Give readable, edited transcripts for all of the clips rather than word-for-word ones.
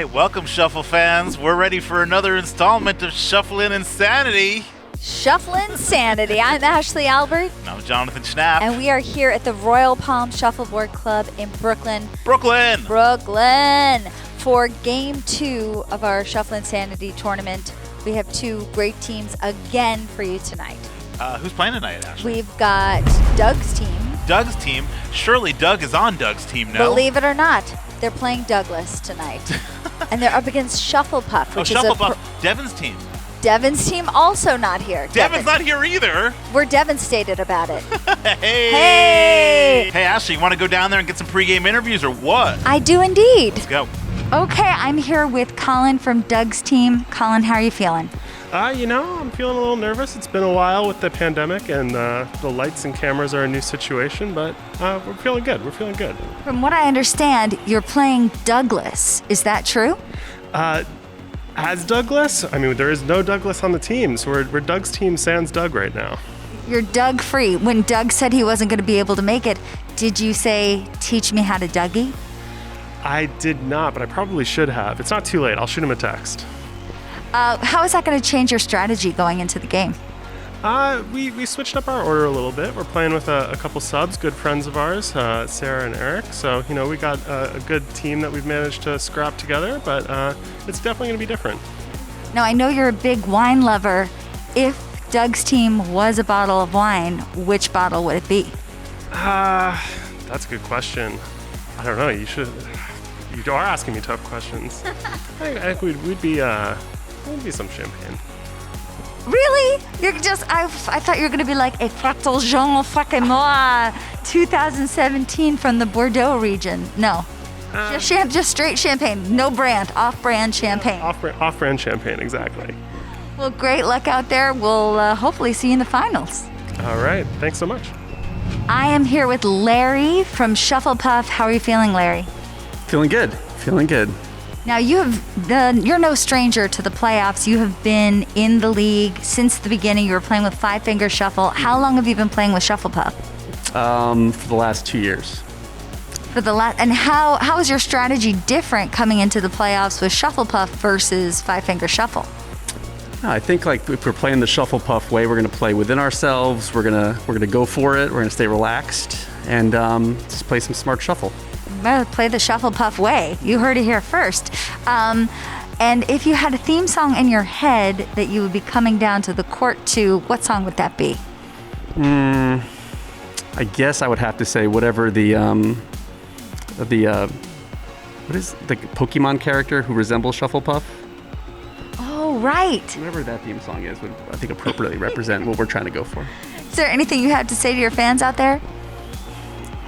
right, welcome Shuffle fans. We're ready for another installment of Shufflinsanity. Shufflinsanity. I'm Ashley Albert. And I'm Jonathan Schnapp. And we are here at the Royal Palm Shuffleboard Club in Brooklyn, for Game 2 of our Shufflinsanity tournament. We have two great teams again for you tonight. Who's playing tonight, Ashley? We've got Doug's team. Doug's team? Surely Doug is on Doug's team now. Believe it or not, they're playing Douglas tonight. And they're up against Shufflepuff, which is Shufflepuff, Devin's team. Devin's team also not here. Devin's not here either. We're devastated about it. Hey, Ashley, you want to go down there and get some pregame interviews or what? I do indeed. Let's go. Okay, I'm here with Colin from Doug's team. Colin, how are you feeling? I'm feeling a little nervous. It's been a while with the pandemic, and the lights and cameras are a new situation, but we're feeling good. We're feeling good. From what I understand, you're playing Douglas. Is that true? As Douglas? I mean, there is no Douglas on the team, so we're Doug's team sans Doug right now. You're Doug free. When Doug said he wasn't going to be able to make it, did you say, teach me how to Dougie? I did not, but I probably should have. It's not too late. I'll shoot him a text. How is that going to change your strategy going into the game? We switched up our order a little bit. We're playing with a couple subs, good friends of ours, Sarah and Eric. So, we got a good team that we've managed to scrap together, but it's definitely going to be different. Now, I know you're a big wine lover. If Doug's team was a bottle of wine, which bottle would it be? That's a good question. I don't know. You are asking me tough questions. I think we'd be some champagne. Really? I thought you were going to be like a Fractal Jean fucking Moi 2017 from the Bordeaux region. No. Just straight champagne. No brand. Off-brand champagne. Off-brand champagne, exactly. Well, great luck out there. We'll hopefully see you in the finals. All right. Thanks so much. I am here with Larry from Shufflepuff. How are you feeling, Larry? Feeling good. Now, you're no stranger to the playoffs. You have been in the league since the beginning. You were playing with Five Finger Shuffle. How long have you been playing with Shufflepuff? For the last 2 years. And how is your strategy different coming into the playoffs with Shufflepuff versus Five Finger Shuffle? I think if we're playing the Shufflepuff way, we're going to play within ourselves. We're gonna go for it. We're going to stay relaxed and just play some smart shuffle. Play the Shufflepuff way. You heard it here first. And if you had a theme song in your head that you would be coming down to the court to, what song would that be? I guess I would have to say whatever what is the Pokemon character who resembles Shufflepuff? Oh, right. Whatever that theme song is would, I think, appropriately represent what we're trying to go for. Is there anything you have to say to your fans out there?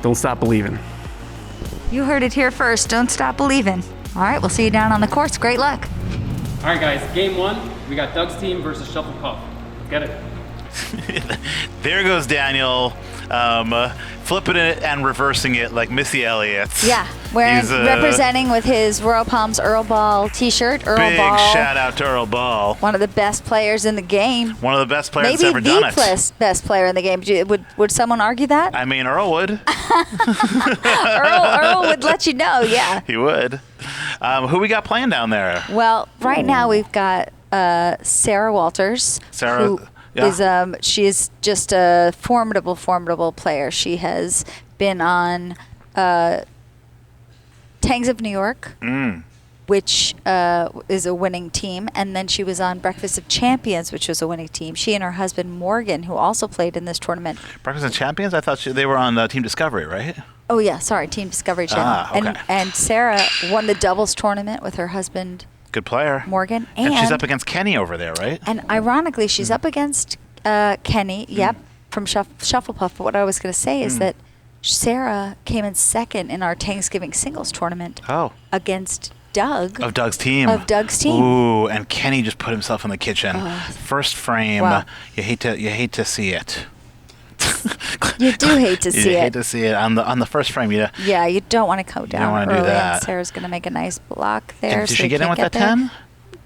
Don't stop believing. You heard it here first. Don't stop believing. All right, we'll see you down on the courts. Great luck. All right, guys. Game 1, we got Doug's team versus Shufflepuff. Get it? There goes Daniel, flipping it and reversing it like Missy Elliott. Yeah, representing with his Royal Palms Earl Ball t-shirt. Earl big Ball. Shout out to Earl Ball. One of the best players in the game. One of the best players that's ever done it. Maybe the best player in the game. Would someone argue that? I mean, Earl would. Earl would let you know, yeah. He would. Who we got playing down there? Well, right now we've got Sarah Walters. She is just a formidable player. She has been on Tangs of New York, which is a winning team, and then she was on Breakfast of Champions, which was a winning team. She and her husband Morgan, who also played in this tournament. Breakfast of Champions? I thought they were on Team Discovery, right? Oh yeah, sorry, Team Discovery Channel. Okay. And Sarah won the doubles tournament with her husband. Good player. Morgan. And she's up against Kenny over there, right? And ironically, she's up against Kenny, from Shufflepuff. But what I was going to say is that Sarah came in second in our Thanksgiving singles tournament against Doug. Of Doug's team. Ooh, and Kenny just put himself in the kitchen. First frame. Wow. You hate to see it. You do hate to see it. You hate to see it on the first frame. Yeah, you don't want to go down. You don't want to do that. And Sarah's going to make a nice block there. Did she get in with that 10?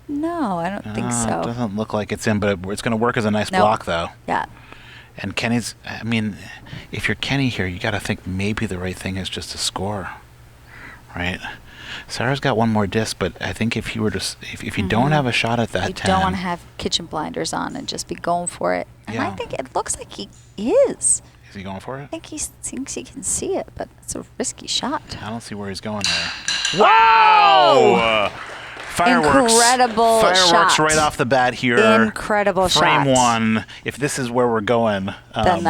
No, I don't think so. It doesn't look like it's in, but it's going to work as a nice block, though. Yeah. And Kenny's, I mean, if you're Kenny here, you got to think maybe the right thing is just to score. right? Sarah's got one more disc, but I think if you were to, if you don't have a shot at that You 10, don't want to have kitchen blinders on and just be going for it. And Yeah. I think it looks like he is. is he going for it? I think he thinks he can see it, but it's a risky shot. I don't see where he's going there. Wow! Fireworks. Incredible Fireworks shot. right off the bat here. Incredible Frame shot. one. If this is where we're going, Then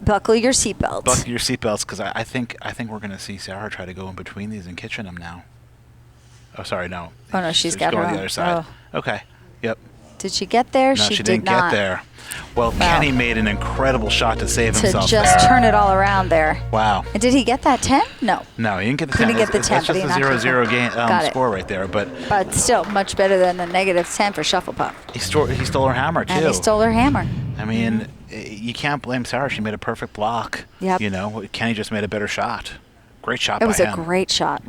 buckle your seatbelts. buckle your seatbelts, because I think we're going to see Sarah try to go in between these and kitchen them now. Oh, sorry, no. Oh, no, she's got going her the own. other side. Okay. Yep. Did she get there? No, she she did didn't not. get there. Well, Kenny made an incredible shot to save To himself just there. turn it all around there. Wow. And did he get that 10? No. No, he didn't get the Couldn't 10. get the 10, That's but just he a knocked it 0-0 down. game Got it. score right there. But But still, much better than the -10 for Shufflepuff. he stole her hammer, too. And he stole her hammer. I mean, you can't blame Sarah. She made a perfect block. Yep. You know, Kenny just made a better shot. Great shot by It was him. a great shot.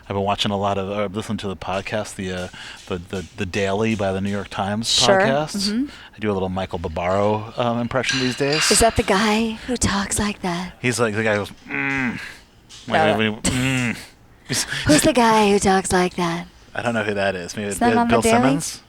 I've been watching a lot of, listening to the podcast, the Daily by the New York Times Sure. podcast. I do a little Michael Barbaro impression these days. Is that the guy who talks like that? He's like the guy who goes, Who's the guy who talks like that? I don't know who that is. Maybe it's that on the Bill Daily? Simmons.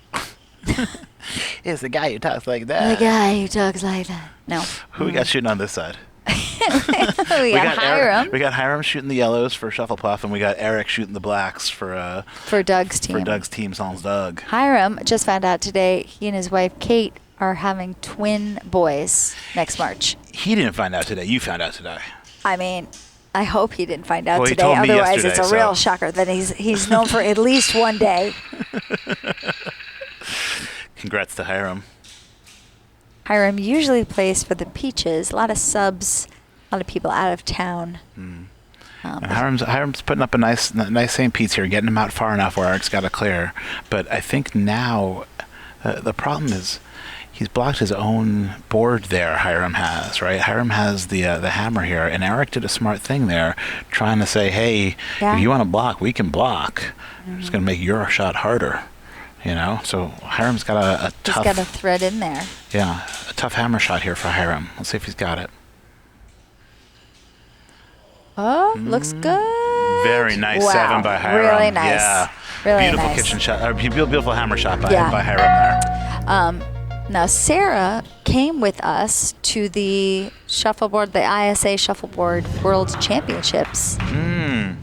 It's the guy who talks like The that. guy who talks like that. No. Who we got shooting on this side? we got Hiram We got Hiram shooting the yellows for Shufflepuff, and we got Eric shooting the blacks for Doug's team. Doug's team, Sans Doug. Hiram just found out today he and his wife Kate are having twin boys next March. He didn't find out today. You found out today. I mean, I hope he didn't find out Well, he today. told me Otherwise, yesterday, it's a real so- shocker that he's known for at least one day. Congrats to Hiram. Hiram usually plays for the Peaches. A lot of subs, a lot of people out of town. And Hiram's putting up a nice St. Pete's here, getting him out far enough where Eric's got to clear. But I think now the problem is he's blocked his own board there. Hiram has, right? Hiram has the hammer here, and Eric did a smart thing there, trying to say, hey, Yeah. if you want to block, we can block. I'm just going to make your shot harder. You know, so Hiram's got a He's tough, got a thread in there. yeah, a tough hammer shot here for Hiram. Let's see if he's got it. Oh, looks good. Very nice Wow, 7 by Hiram. really nice. Yeah, Really beautiful nice. kitchen shot, or beautiful hammer shot by Yeah. Hiram there. Now, Sarah came with us to the Shuffleboard, the ISA Shuffleboard World Championships in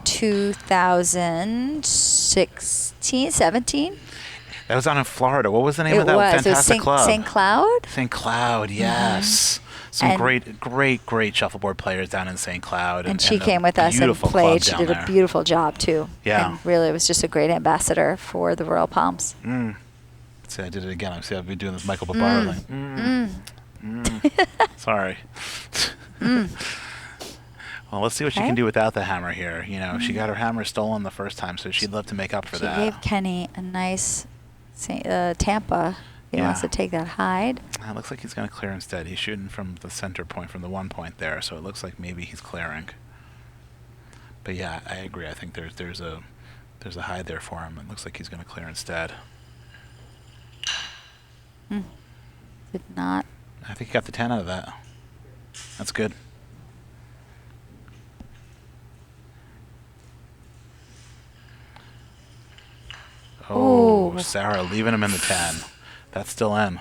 2016, 17. That was down in Florida. What was the name It of that was. It was fantastic club? St. Cloud. St. Cloud, yes. Some And- great shuffleboard players down in St. Cloud. And she a came with us and beautiful played. club She down did there. a beautiful job, too. Yeah. And really was just a great ambassador for the Royal Palms. See, I did it again. I've been doing this Michael Barbaro thing. Sorry. Well, let's see what she Okay. can do without the hammer here. You know, she got her hammer stolen the first time, so she'd love to make up for She that. gave Kenny a nice Tampa. He wants Yeah. to take that hide. It looks like he's going to clear instead. He's shooting from the center point, from the 1 point there, so it looks like maybe he's clearing. But yeah, I agree. I think there's a hide there for him. It looks like he's going to clear instead. Did not. I think he got the 10 out of that. That's good. Oh, Ooh. Sarah leaving him in the 10. That's still in.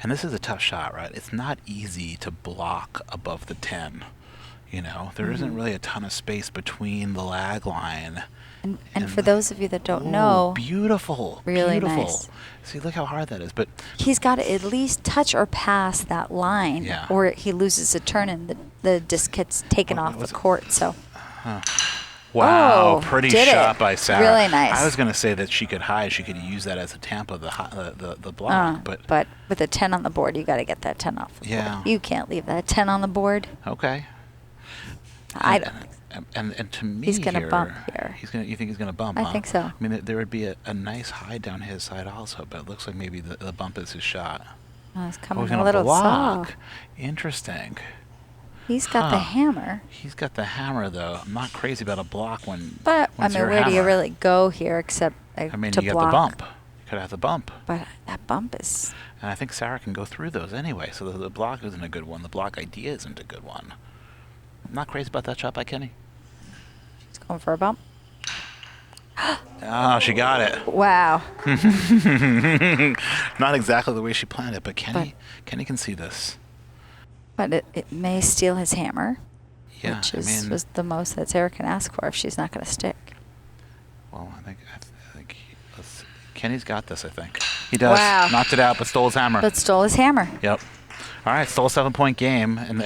And this is a tough shot, right? It's not easy to block above the 10. You know, there isn't really a ton of space between the lag line. And for those of you that don't know, Beautiful. Really beautiful. nice. See, look how hard that is. But he's got to at least touch or pass that line, Yeah. or he loses a turn and the disc gets taken off the court. So wow, Oh, pretty did shot it. by Sarah. Really nice. I was going to say that she could hide. She could use that as a Tampa, the block. but with a 10 on the board, you got to get that 10 off the Yeah. board. You can't leave that 10 on the board. Okay. I don't think so. And to me, He's gonna here, bump here. You think he's gonna bump? I huh? think so. I mean, there would be a nice hide down his side also, but it looks like maybe the bump is his shot. Oh, it's Oh, coming he's a gonna little block. soft. Interesting. He's got the Huh. hammer. He's got the hammer though. I'm not crazy about a block when. But, when I it's mean, your where do you hammer. really go here except I mean, to you block? got the bump. You could have the bump. But that bump is... And I think Sarah can go through those anyway, so the block isn't a good one. The block idea isn't a good one. I'm not crazy about that shot by Kenny. She's going for a bump. Oh, she got it. Wow. Not exactly the way she planned it, but Kenny can see this. But it may steal his hammer, Yeah, which was the most that Sarah can ask for if she's not going to stick. Well, I think Kenny's got this, I think. He does. Wow. Knocked it out, but stole his hammer. But stole his hammer. Yep. All right, stole a 7-point game, and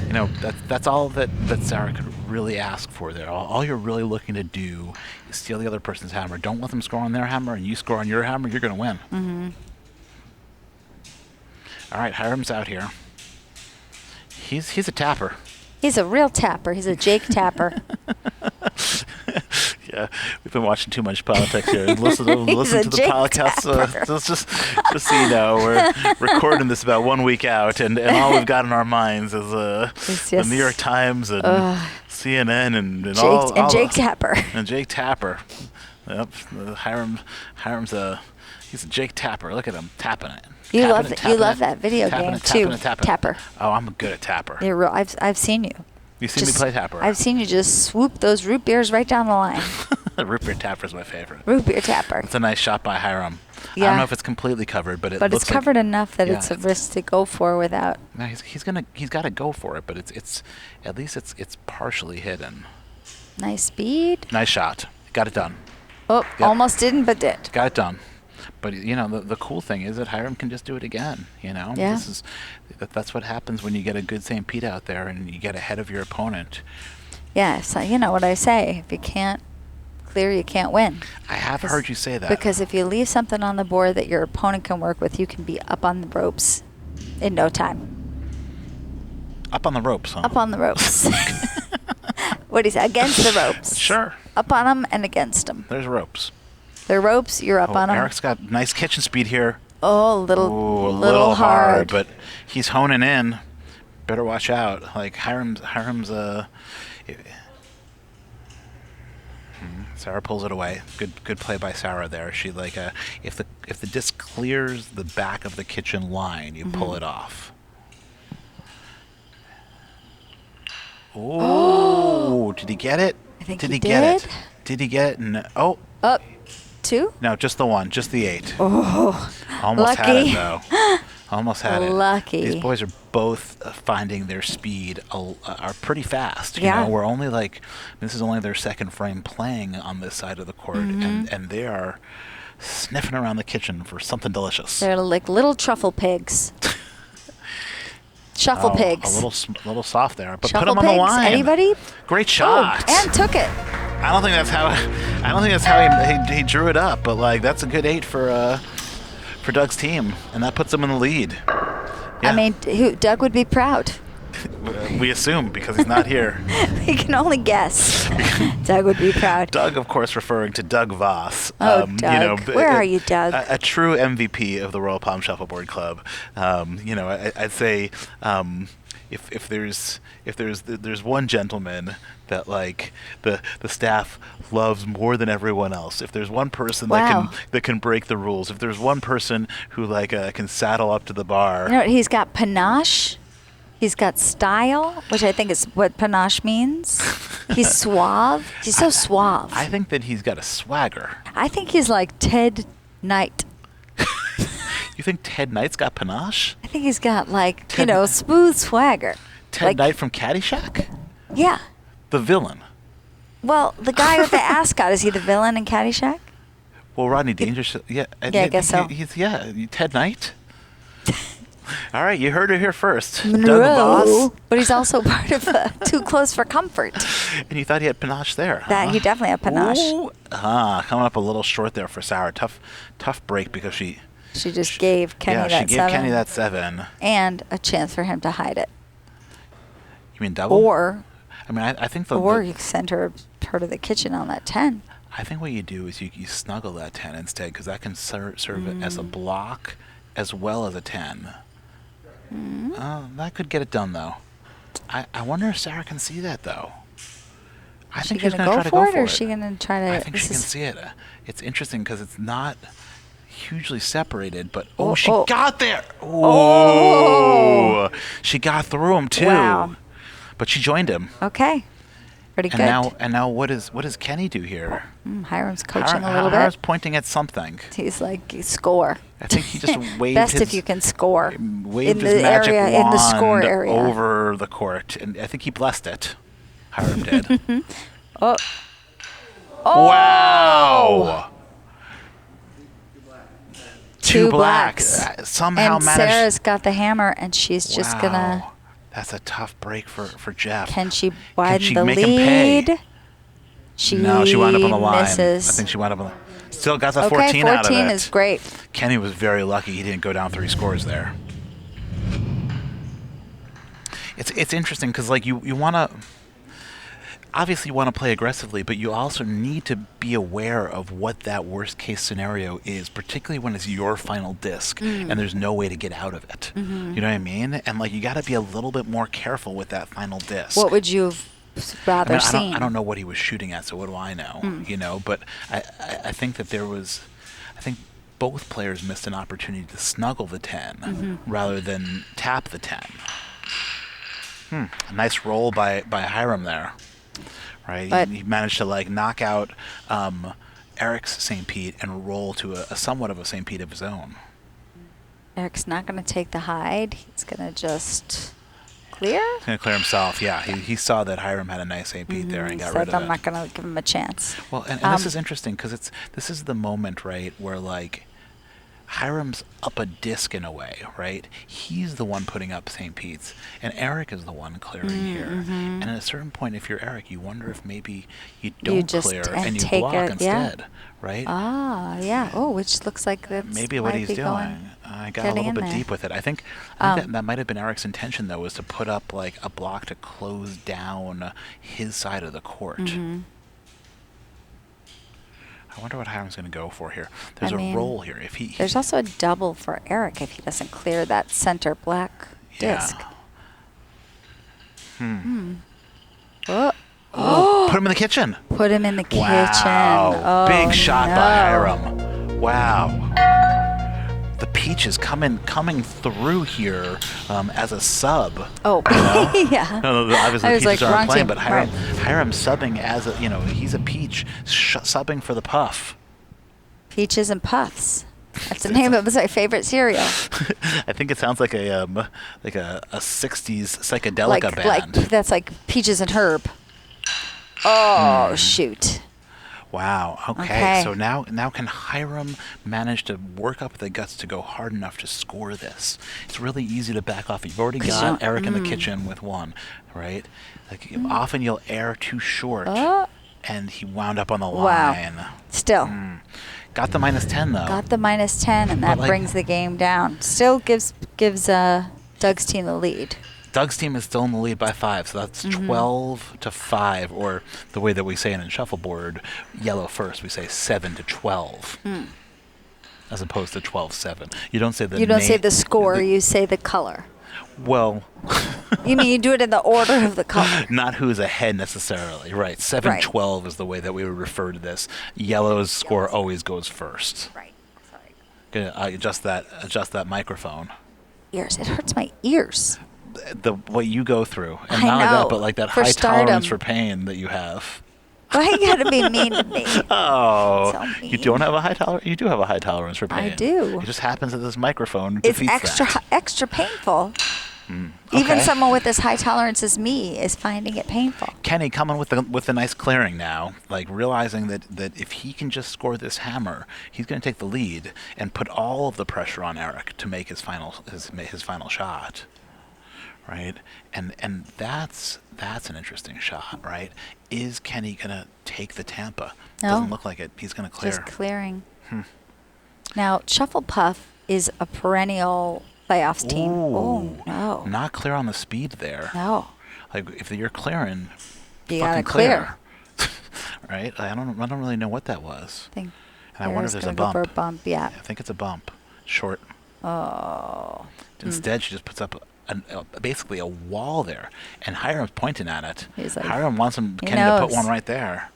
you know, that's all that Sarah could really ask for there. All you're really looking to do is steal the other person's hammer. Don't let them score on their hammer, and you score on your hammer, you're going to win. Mm-hmm. All right, Hiram's out here. He's a tapper. He's a real tapper. He's a Jake tapper. Yeah, we've been watching too much politics here. Listen to the Jake podcast. Just so you know, we're recording this about 1 week out, and all we've got in our minds is the New York Times and CNN and Jake, all and Jake Tapper. And Jake Tapper. Yep, Hiram's he's a Jake Tapper. Look at him tapping it. You love that video game too. Tapper. Oh, I'm good at Tapper. You're real. I've seen you. You've seen me play Tapper. I've seen you just swoop those root beers right down the line. Root beer Tapper is my favorite. Root beer Tapper. It's a nice shot by Hiram. Yeah. I don't know if it's completely covered, but it's covered enough that yeah, it's a risk to go for without. No, he's got to go for it, but it's at least it's partially hidden. Nice speed. Nice shot. Got it done. Oh, Yep. Almost didn't, but did. Got it done. But you know, the cool thing is that Hiram can just do it again. You know, Yeah. That's what happens when you get a good St. Pete out there and you get ahead of your opponent. Yeah, so you know what I say. If you can't clear, you can't win. I have heard you say that. Because if you leave something on the board that your opponent can work with, you can be up on the ropes in no time. Up on the ropes, huh? Up on the ropes. What do you say? Against the ropes. Sure. Up on them and against them. There's ropes. They're ropes, you're up on them. Eric's got nice kitchen speed here. Oh, a little hard. But he's honing in. Better watch out. Like Hiram's Sarah pulls it away. Good play by Sarah there. She if the disc clears the back of the kitchen line, you pull it off. Oh, did he get it? I think did he he get did. it? Did he get it? No. Oh. Up. 2? No, just the one. Just the 8. Oh. Almost had lucky. it, though. Almost had it. Lucky. These boys are both finding their speed are pretty fast. Yeah. You know, we're only this is only their second frame playing on this side of the court, and they are sniffing around the kitchen for something delicious. They're like little truffle pigs. Shuffle pigs. A little soft there, but Shuffle put them on the pigs. line. Anybody? Great shot. Oh, and took it. I don't think that's how he drew it up, but that's a good 8 for Doug's team, and that puts him in the lead. Yeah. I mean, Doug would be proud. We assume because he's not here. We can only guess. Doug would be proud. Doug, of course, referring to Doug Voss. Oh, Doug. You know, Where are you, Doug? A true MVP of the Royal Palm Shuffleboard Club. You know, I'd say if there's one gentleman that the staff loves more than everyone else, if there's one person that can break the rules, if there's one person who can saddle up to the bar. You know what? He's got panache. He's got style, which I think is what panache means. He's suave. He's so suave. I think that he's got a swagger. I think he's like Ted Knight. You think Ted Knight's got panache? I think he's got smooth swagger. Ted Knight from Caddyshack? Yeah. The villain. Well, the guy with the ascot, is he the villain in Caddyshack? Well, Rodney Dangerfield, yeah. Yeah, I guess so. He's Ted Knight. All right, you heard it here first. Monroe, Doug Voss. but he's also part of Too Close for Comfort. And you thought he had panache there. That he definitely had panache. Ooh, coming up a little short there for Sarah. Tough break because she just gave Kenny that 7. she gave Kenny that 7. And a chance for him to hide it. You mean double? Or I mean, I think you send her part of the kitchen on that 10. I think what you do is you snuggle that 10 instead, because that can serve as a block as well as a 10. That could get it done, though. I wonder if Sarah can see that, though. I think she's going to try to go for it. Or is she going to try to... I think she can see it. It's interesting because it's not hugely separated, but she Oh. got there. Oh, she got through him too. Wow. But she joined him. Okay. Pretty good. And now what does Kenny do here? Hiram's coaching a little Hiram's bit. pointing at something. He's like, score. I think he just waved Best his, if you can score. waved in his the magic area, wand in the score area. over the court, and I think he blessed it. Hiram did. Oh. Wow. Two blacks. Somehow And managed. Sarah's got the hammer, and she's just gonna. Wow. That's a tough break for Jeff. Can she widen she the make him pay? lead? She No, she wound up on the line. misses. I think she wound up on the. Still got the Okay, 14 out of it. 14 is great. Kenny was very lucky he didn't go down 3 scores there. It's interesting because like you want to. Obviously, you want to play aggressively, but you also need to be aware of what that worst-case scenario is, particularly when it's your final disc and there's no way to get out of it. You know what I mean? And like, you got to be a little bit more careful with that final disc. What would you have rather I seen? don't know what he was shooting at, so what do I know? You know, but I think that I think both players missed an opportunity to snuggle the 10 rather than tap the 10. A nice roll by Hiram there. Right, But he managed to like knock out Eric's St. Pete and roll to a somewhat of a St. Pete of his own. Eric's not going to take the hide. He's going to just clear. He's gonna clear himself. Yeah, he saw that Hiram had a nice St. Pete there and got Said, rid of I'm it. not going to give him a chance. Well, and this is interesting because this is the moment, right, where like Hiram's up a disc in a way, right? He's the one putting up St. Pete's, and Eric is the one clearing here. And at a certain point, if you're Eric, you wonder if maybe you don't just clear and and you take block it, yeah. instead, right? Ah, yeah. Oh, which looks like that's Maybe what might he's be doing. going- I got a getting little in bit there. deep with it. I think that might have been Eric's intention, though, was to put up like a block to close down his side of the court. I wonder what Hiram's going to go for here. There's I mean, a roll here. If he There's also a double for Eric if he doesn't clear that center black disc. Oh, put him in the kitchen. put him in the kitchen. Wow. Oh, Big shot no. by Hiram. Wow. The peach is coming through here as a sub. Oh, You know? yeah. No, obviously I the was peaches like, aren't wrong playing, team. but Hiram subbing as a, he's a peach subbing for the puff. Peaches and Puffs. That's the name of my favorite cereal. I think it sounds like a 60s psychedelica band. That's like Peaches and Herb. Oh, shoot. Wow. Okay. Okay. So now can Hiram manage to work up the guts to go hard enough to score this? It's really easy to back off. You've already 'Cause you got don't- Eric in the kitchen with one, right? Like often you'll air too short, Oh. and he wound up on the Wow. line. Still. Got the -10 though. Got the -10, and that like- brings the game down. Still gives Doug's team the lead. Doug's team is still in the lead by 5, so that's 12-5, or the way that we say it in Shuffleboard, yellow first, we say 7-12, as opposed to 12-7. You don't say the You don't say name- the score, you say the color. Well, You mean you do it in the order of the color? not who's ahead necessarily, right? 7-12 is the way that we would refer to this. Yellow's score always goes first. Right. Sorry. Gonna adjust that microphone. Ears. It hurts my ears. What you go through, and I not only know. that, but like that For high stardom. tolerance for pain that you have. Why you gotta be mean to me? Oh, So you mean. don't have a high tolerance. You do have a high tolerance for pain. I do. It just happens that this microphone It's defeats that. extra painful. Even Okay. someone with as high tolerance as me is finding it painful. Kenny coming with the nice clearing now, like realizing that if he can just score this hammer, he's going to take the lead and put all of the pressure on Eric to make his final shot, right? And that's an interesting shot, right? Is Kenny going to take the Tampa? No. Doesn't look like it. He's going to clear. Just clearing. Now, Shufflepuff is a perennial playoffs team. Oh, Ooh, no. Not clear on the speed there. No. Like if you're clearing, You fucking gotta clear. Right? I don't really know what that was. I think And I wonder if there's a gonna go for bump. a bump. Yeah. I think it's a bump. Short. Oh. Instead, she just puts up basically a wall there, and Hiram's pointing at it. He's like, Hiram wants Kenny to knows. put one right there.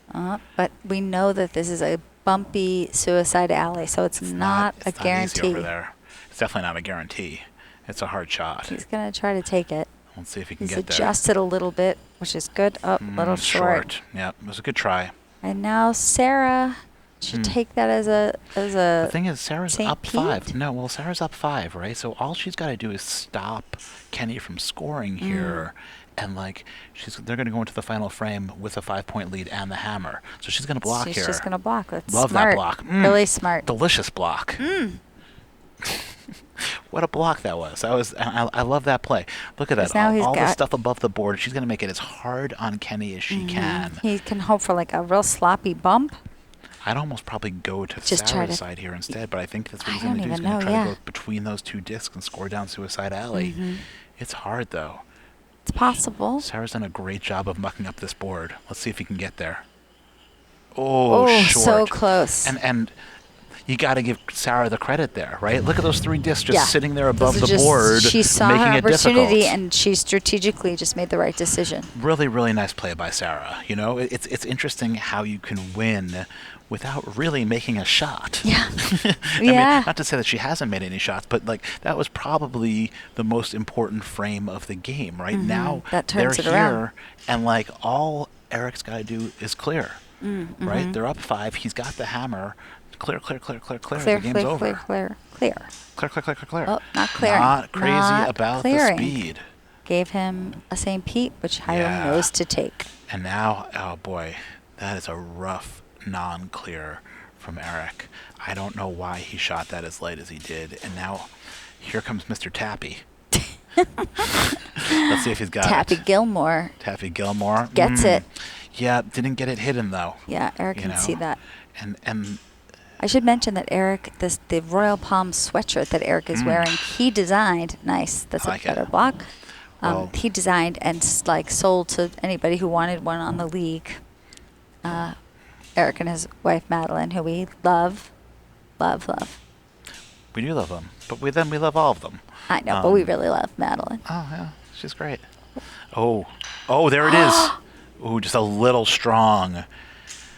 But we know that this is a bumpy suicide alley, so it's not a easy guarantee. over there. It's definitely not a guarantee. It's a hard shot. He's going to try to take it. Let's see if he can He's get there. adjusted a little bit, which is good. Oh, little short. Yeah, it was a good try. And now Sarah should take that as a The thing is, Sarah's St. up Pete? 5. No, well, Sarah's up 5, right? So all she's got to do is stop Kenny from scoring here. And, like, they're going to go into the final frame with a 5-point lead and the hammer. So she's going to block here. She's just going to block. That's Love smart. that block. Really smart. Delicious block. What a block that was. I love that play. Look at that. Now he's All the got- stuff above the board. She's going to make it as hard on Kenny as she can. He can hope for like a real sloppy bump. I'd almost probably go to Just try Sarah's to- side here instead, but I think that's what I he's going to don't do. He's even going to know, try to yeah. go between those two discs and score down Suicide Alley. It's hard, though. It's possible. Sarah's done a great job of mucking up this board. Let's see if he can get there. Oh, short. So close. And you got to give Sarah the credit there, right? Look at those 3 discs just sitting there above Those are the board, She saw making her it opportunity, difficult. and she strategically just made the right decision. Really, really nice play by Sarah. You know, it's interesting how you can win without really making a shot. Yeah. I mean, not to say that she hasn't made any shots, but like that was probably the most important frame of the game. Right now, That they're turns it here, around. and like all Eric's got to do is clear. Right? They're up 5. He's got the hammer. Clear. Clear, The game's clear, over. clear. Clear. Oh, not clearing. Not crazy Not about clearing. the speed. Gave him a St. Pete, which Hiram Yeah. knows to take. And now, oh boy, that is a rough non-clear from Eric. I don't know why he shot that as late as he did. And now, here comes Mr. Tappy. Let's see if he's got Tappy it. Gilmore Tappy Gilmore. gets it. Yeah, didn't get it hidden though. Yeah, Eric You can know? see that. And I should mention that Eric, the Royal Palm sweatshirt that Eric is wearing, he designed. Nice. That's I like a better it. block. Well- He designed and sold to anybody who wanted one on the league. Eric and his wife Madeline, who we love. we do love them, but we love all of them. I know, but we really love Madeline. Oh yeah, she's great. Oh, there it is. Ooh, just a little strong.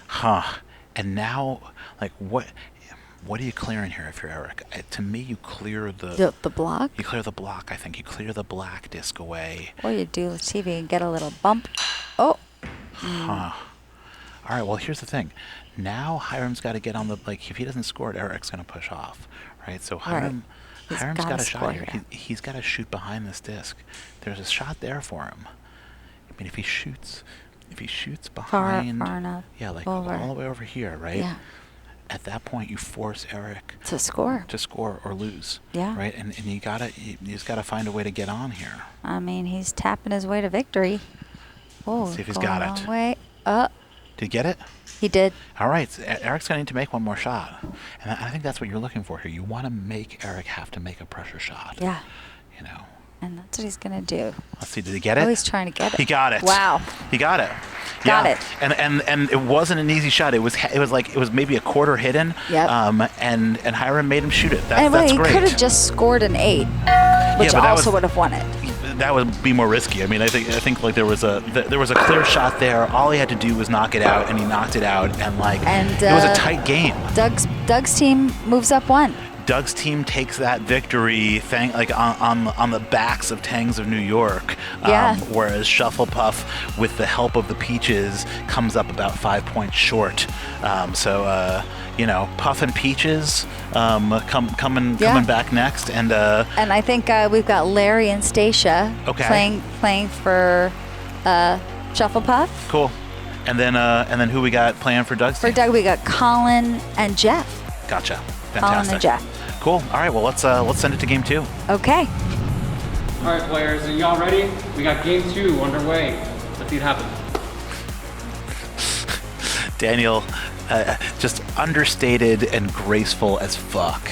Huh. And now, like, what are you clearing here if you're Eric? To me, you clear The block, You clear the block, I think. You clear the black disc away. or you do see if you can get a little bump. Oh, Huh. All right, well, here's the thing. Now Hiram's got to get on the, like, if he doesn't score it, Eric's going to push off, right? So Hiram's He's got gotta a shot score here. here. He's got to shoot behind this disc. There's a shot there for him. I mean, if he shoots behind, far enough. yeah, like over. all the way over here, right? Yeah. At that point, you force Eric To score. to score or lose. Yeah. Right, and you just gotta find a way to get on here. I mean, he's tapping his way to victory. Oh, Let's see if he's going got a it. long way. Did you get it? He did. All right, so Eric's gonna need to make one more shot, and I think that's what you're looking for here. You want to make Eric have to make a pressure shot. Yeah. You know. And that's what he's going to do. Let's see. Did he get it? Oh, he's trying to get it. He got it. Wow. He got it. Got Yeah. it. And it wasn't an easy shot. It was maybe a quarter hidden. Yep. And Hiram made him shoot it. And That's he great. could have just scored an 8, which but that also was- would have won it. That would be more risky. I mean, I think like there was a clear shot there. All he had to do was knock it out, and he knocked it out. And it was a tight game. Doug's team moves up 1. Doug's team takes that victory on the backs of Tangs of New York. Yeah. Whereas Shufflepuff, with the help of the Peaches, comes up about 5 points short. Puff and Peaches coming back next, and And I think we've got Larry and Stacia Okay. playing for Shufflepuff. cool. And then who we got playing for Doug's For team? Doug, we got Colin and Jeff. Gotcha. Colin Fantastic. and Jeff. Cool. All right. Well, let's send it to game 2. Okay. All right, players, are y'all ready? We got game 2 underway. Let's see it happen. Daniel, just understated and graceful as fuck.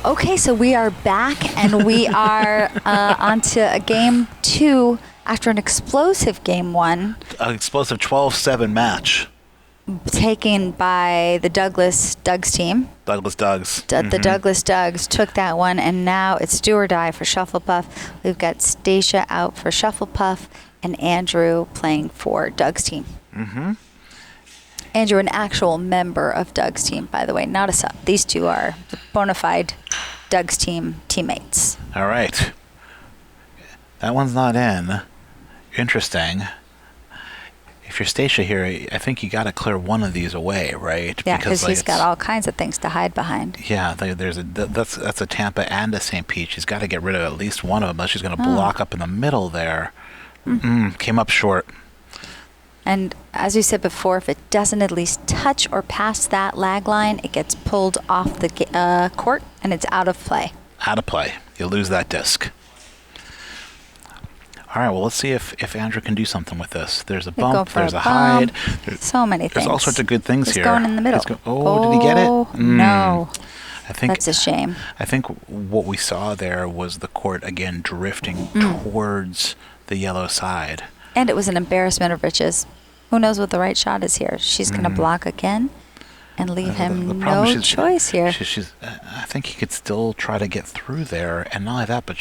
Okay, so we are back and we are on to a game 2 after an explosive game 1 An explosive 12-7 match. taken by the Doug's team. Douglas Dougs. The Douglas Dougs took that one, and now it's do or die for Shufflepuff. We've got Stacia out for Shufflepuff and Andrew playing for Doug's team. Andrew, an actual member of Doug's team, by the way, not a sub. These two are the bona fide Doug's team teammates. All right. That one's not in. Interesting. If you're Stacia here, I think you got to clear one of these away, right? Yeah, because he's got all kinds of things to hide behind. Yeah, that's a Tampa and a St. Pete. She's got to get rid of at least one of them, unless she's going to block up in the middle there. Came up short. And as we said before, if it doesn't at least touch or pass that lag line, it gets pulled off the court and it's out of play. Out of play. You lose that disc. All right, well, let's see if Andrew can do something with this. There's a bump, there's a hide. So many things. There's all sorts of good things it's here. Going in the middle. Did he get it? No. I think that's a shame. I think what we saw there was the court, again, drifting towards the yellow side. And it was an embarrassment of riches. Who knows what the right shot is here? She's going to block again and leave him no choice here. I think he could still try to get through there. And not only that, but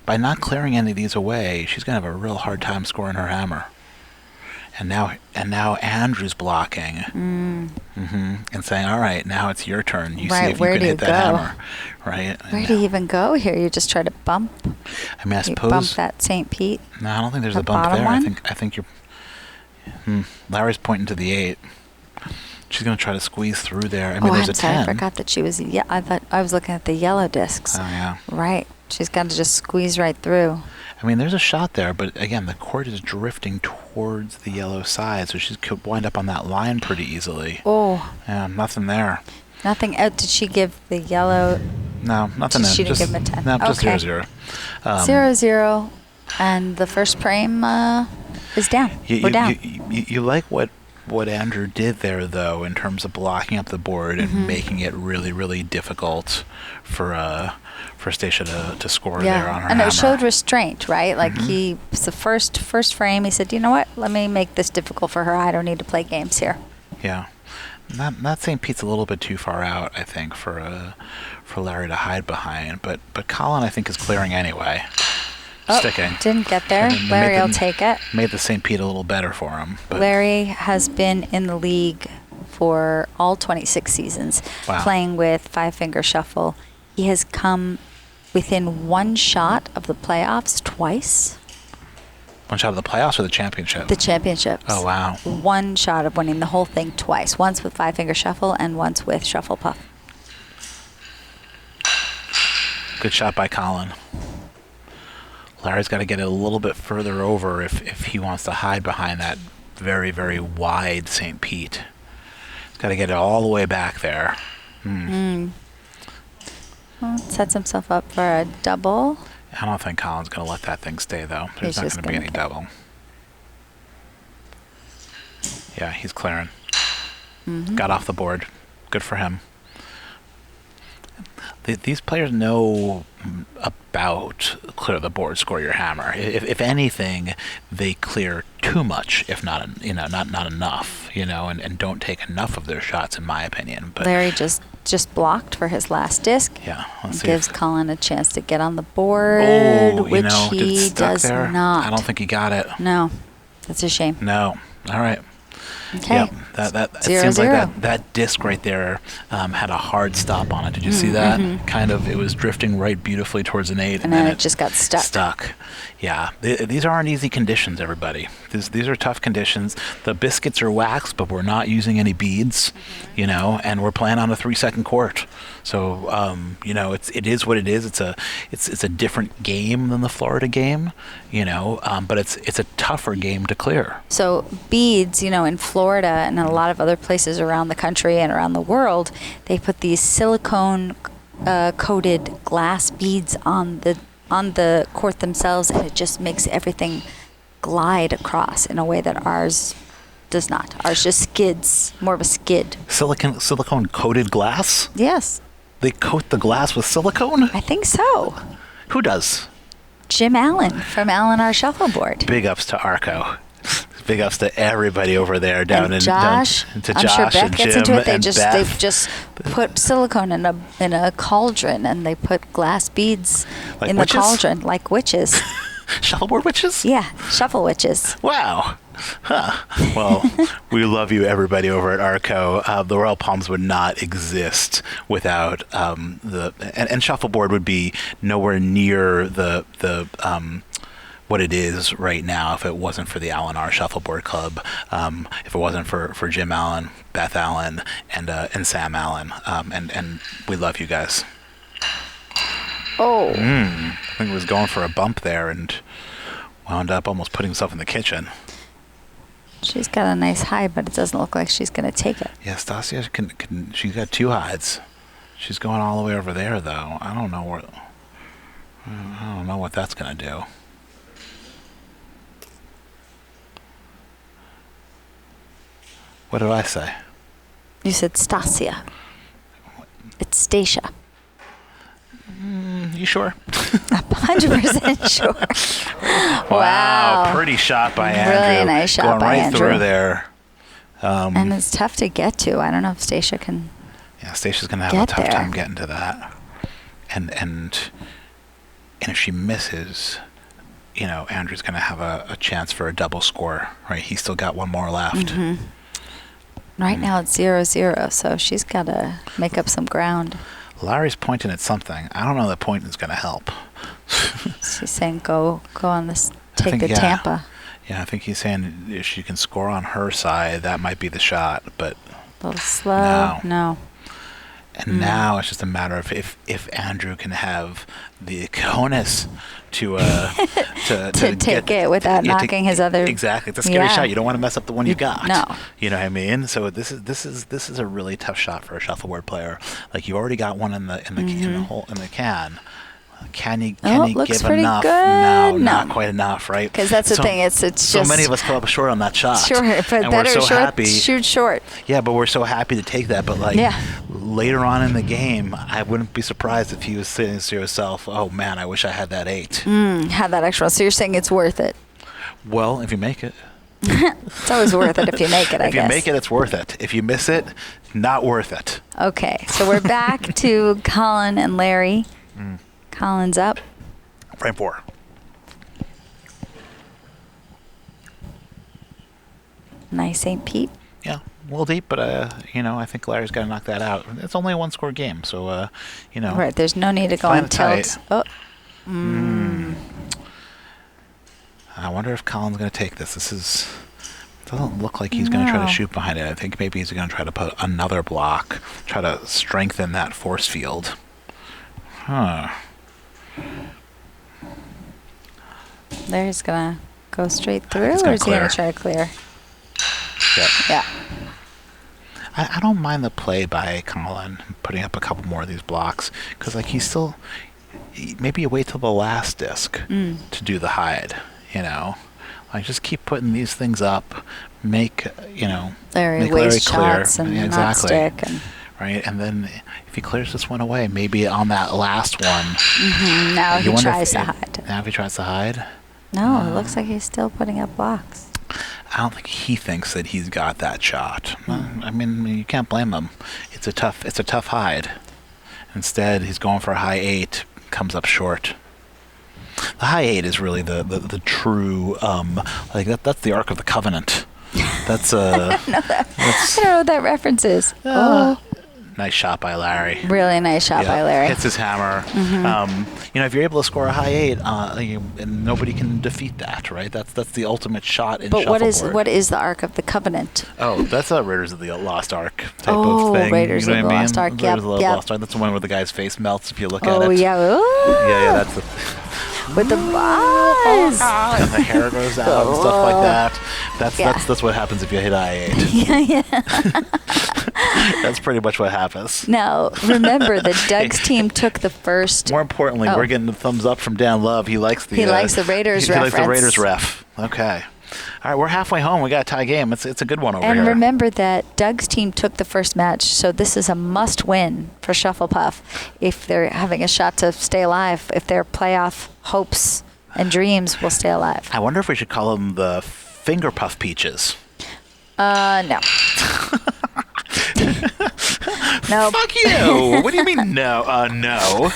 by not clearing any of these away, she's going to have a real hard time scoring her hammer. And now Andrew's blocking and saying, all right, now it's your turn. You see if you can hit that hammer. Right? Where do you even go here? You just try to bump? I mean, I suppose... bump that St. Pete? No, I don't think there's a bump there. One? I think you're... Larry's pointing to the 8. She's going to try to squeeze through there. I mean, there's a 10. I forgot that she was... Yeah, I thought I was looking at the yellow discs. Oh, yeah. Right. She's got to just squeeze right through. I mean, there's a shot there, but again, the court is drifting towards the yellow side, so she could wind up on that line pretty easily. Oh. Yeah, nothing there. Nothing. Did she give the yellow... No, nothing there. She didn't give him a 10. No, just okay. 0-0. 0-0, and the first frame is down. We're down. You like what Andrew did there, though, in terms of blocking up the board and making it really, really difficult for Stacia to score there on her hammer. And it showed restraint, right? Like it's the first frame. He said, "You know what? Let me make this difficult for her. I don't need to play games here." Yeah, that St. Pete's a little bit too far out, I think, for Larry to hide behind. But Colin, I think, is clearing anyway. Sticking. Didn't get there. Larry will take it. Made the St. Pete a little better for him. But Larry has been in the league for all 26 seasons, playing with five-finger shuffle. He has come within one shot of the playoffs twice. One shot of the playoffs or the championship? The championships. Oh, wow. One shot of winning the whole thing twice. Once with five-finger shuffle and once with Shufflepuff. Good shot by Colin. Larry's got to get it a little bit further over if he wants to hide behind that very, very wide St. Pete. He's got to get it all the way back there. Well, sets himself up for a double. I don't think Colin's going to let that thing stay, though. There's not going to be any double. Yeah, he's clearing. Got off the board. Good for him. These players know about clear the board, score your hammer. If anything, they clear too much, if not not enough, and don't take enough of their shots, in my opinion. But Larry just blocked for his last disc. Yeah, let's see. Gives Colin a chance to get on the board, which he does there? not. I don't think he got it. No, that's a shame. No. All right. Okay. Yeah, it seems like that disc right there had a hard stop on it. Did you see that? Kind of, it was drifting right beautifully towards an 8. And then it just got stuck. Yeah. These aren't easy conditions, everybody. These are tough conditions. The biscuits are waxed, but we're not using any beads, and we're playing on a 3-second court. So, it is what it is. It's a different game than the Florida game, but it's a tougher game to clear. So beads, in Florida and in a lot of other places around the country and around the world, they put these silicone coated glass beads on the court themselves, and it just makes everything glide across in a way that ours does not. Ours just skids, more of a skid. Silicone coated glass? Yes. They coat the glass with silicone? I think so. Who does? Jim Allen from Allen R Shuffleboard. Big ups to Arco. Big ups to everybody over there down and in Josh. Down, to I'm Josh sure Beth and gets Jim into it. and They've just put silicone in a cauldron, and they put glass beads like in witches? the cauldron like witches. Shuffleboard witches? Yeah, shuffle witches. Wow. Well, we love you, everybody over at Arco. The Royal Palms would not exist without and Shuffleboard would be nowhere near the what it is right now if it wasn't for the Allen R Shuffleboard Club, if it wasn't for Jim Allen, Beth Allen, and Sam Allen, and we love you guys. Oh. I think it was going for a bump there and wound up almost putting himself in the kitchen. She's got a nice hide, but it doesn't look like she's going to take it. Yeah, Stasia can. She's got 2 hides. She's going all the way over there, though. I don't know what that's going to do. What did I say? You said Stasia. It's Stacia. You sure? 100% sure. Wow, pretty shot by Andrew. Really nice shot going by right Andrew. through there. And it's tough to get to. I don't know if Stacia can. Yeah, Stacey's gonna have a tough time getting to that. And if she misses, Andrew's gonna have a chance for a double score. Right? He's still got 1 more left. Mm-hmm. Right now it's 0-0, so she's got to make up some ground. Larry's pointing at something. I don't know that pointing is gonna help. She's saying go on this. Take the Tampa. Yeah, I think he's saying if she can score on her side, that might be the shot. But a little slow. No. And now it's just a matter of if Andrew can have the cojones to take it without knocking his other. Exactly, it's a scary shot. You don't want to mess up the one you got. No. You know what I mean? So this is a really tough shot for a shuffleboard player. Like you already got one in the can. Can you give enough? Good. No, not quite enough, right? Because that's the thing. It's just so many of us come up short on that shot. Sure, but and better we're so short, happy. shoot short. Yeah, but we're so happy to take that. But later on in the game, I wouldn't be surprised if he was saying to yourself, "Oh man, I wish I had that 8." Had that extra one. So you're saying it's worth it? Well, if you make it. It's always worth it if you make it, I guess. If you make it, it's worth it. If you miss it, not worth it. Okay, so we're back to Colin and Larry. Colin's up. Frame 4. Nice St. Pete. Yeah, a little deep, but I think Larry's got to knock that out. It's only a 1-score game, so Right, there's no need to go on tilt. Oh. I wonder if Colin's going to take this. Doesn't look like he's going to try to shoot behind it. I think maybe he's going to try to put another block, try to strengthen that force field. Larry's gonna go straight through, or is he gonna try to clear? Yeah. I don't mind the play by Colin putting up a couple more of these blocks because he's still. Maybe you wait till the last disc to do the hide. Just keep putting these things up. Make Larry waste shots and not stick. Right, and then if he clears this one away, maybe on that last one. Now he tries to hide. Now if he tries to hide. No, it looks like he's still putting up blocks. I don't think he thinks that he's got that shot. I mean, you can't blame him. It's a tough hide. Instead, he's going for a high 8, comes up short. The high 8 is really the true that's the Ark of the Covenant. That's I don't know what that reference is. Nice shot by Larry. Really nice shot by Larry. Hits his hammer. If you're able to score a high 8, and nobody can defeat that, right? That's the ultimate shot in Shuffleboard. But what is the Ark of the Covenant? Oh, that's a Raiders of the Lost Ark type of thing. Raiders of the Lost Ark. Raiders of the Lost Ark. That's the one where the guy's face melts if you look at it. Oh yeah. Yeah, that's the. With the eyes. And the hair goes out and stuff like that. That's what happens if you hit I8. Yeah. That's pretty much what happens. Now, remember that Doug's team took the first. More importantly, we're getting the thumbs up from Dan Love. He likes the Raiders reference. He likes the Raiders ref. Okay. All right, we're halfway home. We got a tie game. It's a good one over here. And remember that Doug's team took the first match, so this is a must-win for Shufflepuff if they're having a shot to stay alive, if their playoff hopes and dreams will stay alive. I wonder if we should call them the Finger Puff Peaches. No. No. Fuck you. What do you mean no? No.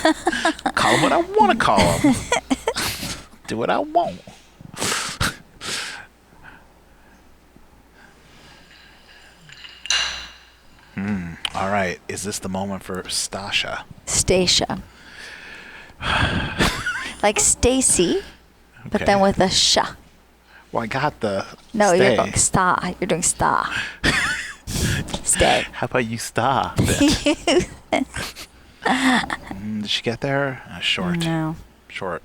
Call them what I want to call them. Do what I want. All right. Is this the moment for Stasha? Stacia. Like Stacy, but Okay. then with a sh. Well, I got the No, stay. you're going sta. You're doing sta. Stay. How about you stop it? Did she get there? Short. No. Short.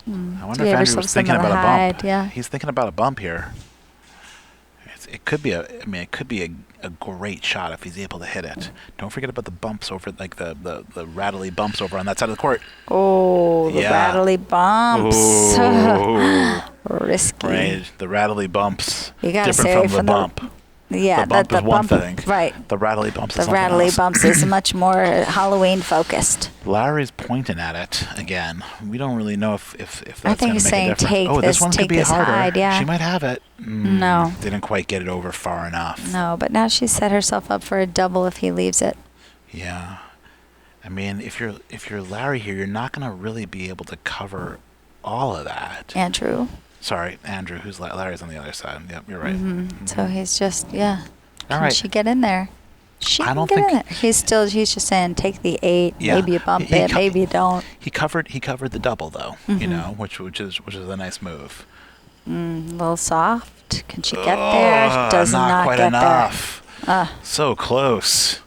I wonder Gave if Andrew herself was thinking something about to a bump. hide, yeah. He's thinking about a bump here. It could be it could be a great shot if he's able to hit it. Don't forget about the bumps over, like the rattly bumps over on that side of the court. Oh, the Yeah. rattly bumps. Ooh. Risky. Right, the rattly bumps. You gotta different stay away from the from bump. Yeah, the bump is one bump, thing. right. The rattly bumps The is something rattly else. bumps is much more Halloween focused. Larry's pointing at it again. We don't really know if that's I think going he's to make saying a difference. take Oh, this, this one take could be this harder. hide, yeah. She might have it. No. Didn't quite get it over far enough. No, but now she's set herself up for a double if he leaves it. Yeah. I mean, if you're Larry here, you're not going to really be able to cover all of that. Andrew. Sorry, Andrew, who's Larry's on the other side. Yep, you're right. So he's just, yeah. All Can right. she get in there? She I can don't get in think- there. He's just saying take the 8. Yeah. Maybe you bump He it, co- maybe you don't. He covered the double though, you know, which is a nice move. A little soft. Can she get there? Does not quite get enough. there. So close.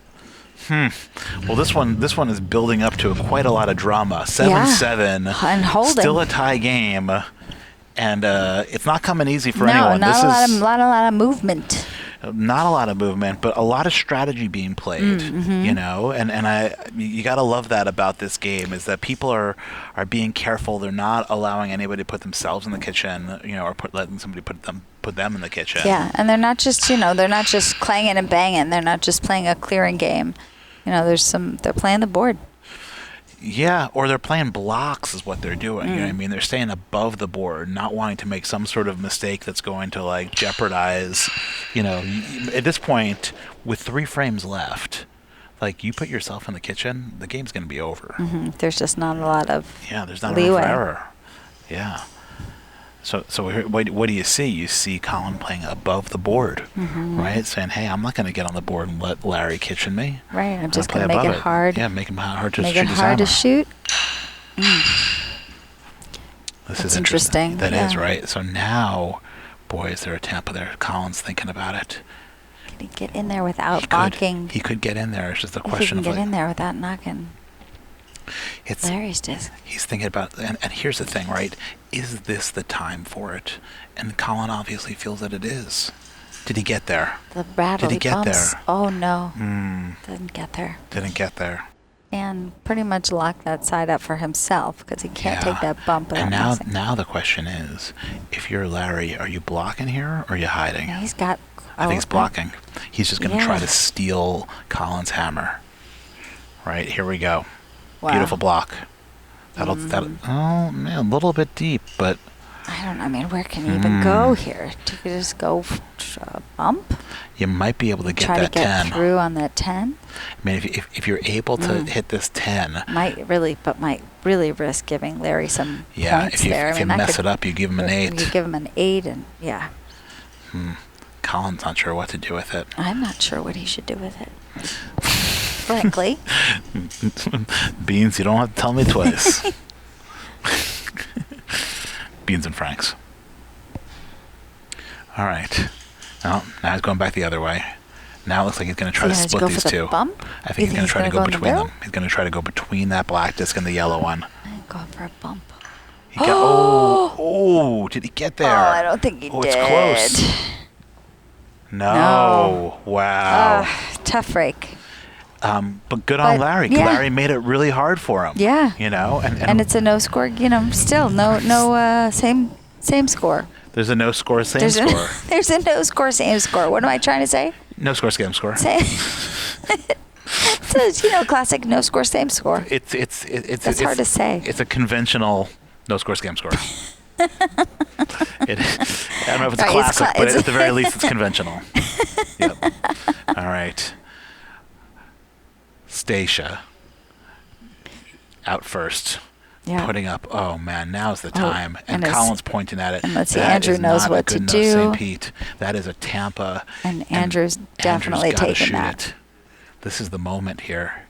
Well, this one is building up to quite a lot of drama. 7-7. And holding. Still a tie game, and it's not coming easy for No, anyone. not This a is lot of movement. not a lot of movement, but a lot of strategy being played. You know, and you gotta love that about this game is that people are being careful. They're not allowing anybody to put themselves in the kitchen, you know, or letting somebody put them in the kitchen. Yeah, and they're not just clanging and banging. They're not just playing a clearing game. You know, they're playing the board. Yeah, or they're playing blocks is what they're doing. You know what I mean? They're staying above the board, not wanting to make some sort of mistake that's going to like jeopardize, you know, at this point with 3 frames left, like you put yourself in the kitchen, the game's going to be over. There's just not a lot of There's not room leeway. for error. Yeah. So what do you see? You see Colin playing above the board, right? Saying, hey, I'm not going to get on the board and let Larry kitchen me. Right, I'm just going going to to make it hard. Yeah, make him hard to Make shoot it his hard to hammer. shoot. This That's is interesting. interesting, That is yeah. right. So now, boy, is there a tempo there. Colin's thinking about it. Can he get in there without knocking? He could get in there. It's just a If he question can of get like, in there without knocking. it's Larry's just. he's thinking about, and here's the thing, right? Is this the time for it? And Colin obviously feels that it is. Did he get there? The rattly Did he get bumps. there? Oh no, didn't get there. Didn't get there. And pretty much locked that side up for himself because he can't take that bump without And missing. now the question is, if you're Larry, are you blocking here or are you hiding? And he's got. I think he's blocking. He's just going to Yeah. try to steal Colin's hammer. Right, here we go. Wow. Beautiful block. That'll oh man, a little bit deep, but I don't know. I mean, where can he even go here? Do you just go bump? you might be able to get Try that to get 10. through on that 10? I mean, if you're able to hit this 10, Might really risk giving Larry some yeah, points if you, there. if I you mean, that mess could- it up, you give him an 8. You give him an 8, and yeah, Colin's not sure what to do with it. I'm not sure what he should do with it. Frankly, Beans, you don't have to tell me twice. Beans and Franks. All right. Now he's going back the other way. Now it looks like he's going to try to He's split gonna these go for the two. bump? I You think he's going to try to gonna go in the between middle? them. He's going to try to go between that black disc and the yellow one. I'm going for a bump. He got, oh, did he get there? Oh, I don't think he Oh, did. it's close. No. Wow. Tough break. But good on But, Larry. yeah. Larry made it really hard for him. Yeah. You know, And it's a no score. You know, still no same score. there's a no score, same There's score. there's a no score, same score. What am I trying to say? No score, same score. Say. So classic no score, same score. It's That's hard to say. It's a conventional no score, scam score. I don't know if it's a Right, it's classic, but it's- at the very least, it's conventional. Yep. All right. Stacia out first. putting up. Oh man, now's the time. And Colin's pointing at it. And let's see, Andrew knows what to do. St. Pete. That is a Tampa. And Andrew's definitely taking that. It. This is the moment here.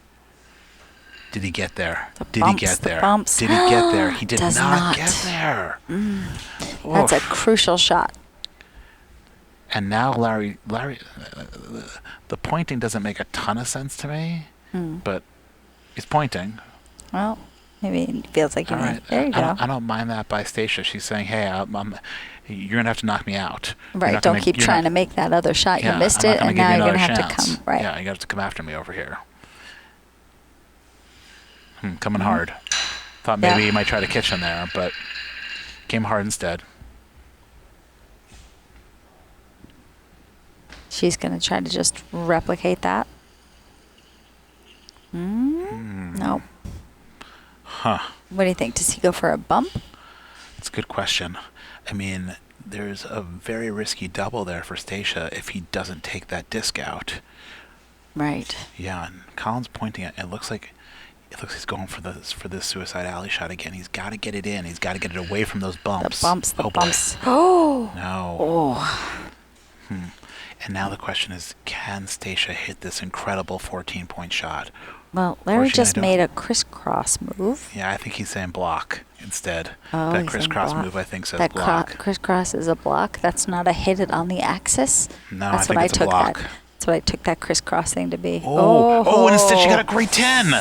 Did he get there? Did he get there? Bumps. Did he get there? He did Does not get there. That's a crucial shot. And now Larry, the pointing doesn't make a ton of sense to me, but he's pointing. Well, maybe it feels like All right. There you go. I don't mind that by Stacia. She's saying, hey, you're going to have to knock me out. Right, don't keep trying to make that other shot. You missed it, and now you're going to have to come. Right. Yeah, you have to come after me over here. Coming hard. Thought maybe he might try to kitchen there, but came hard instead. She's going to try to just replicate that. Nope. Huh. What do you think? Does he go for a bump? It's a good question. I mean, there's a very risky double there for Stacia if he doesn't take that disc out. Right. Yeah, and Colin's pointing at it. Looks like he's going for this suicide alley shot again. He's got to get it in. He's got to get it away from those bumps. The bumps. Boy. Oh. No. Oh. And now the question is, can Stacia hit this incredible 14-point shot? Well, Larry just made a crisscross move. Yeah, I think he's saying block instead. Oh, that crisscross move, I think, says that block. Crisscross is a block. That's not a hit it on the axis. No, That's I think it's a block. That's what I took that crisscross thing to be. Oh, and instead she got a great 10.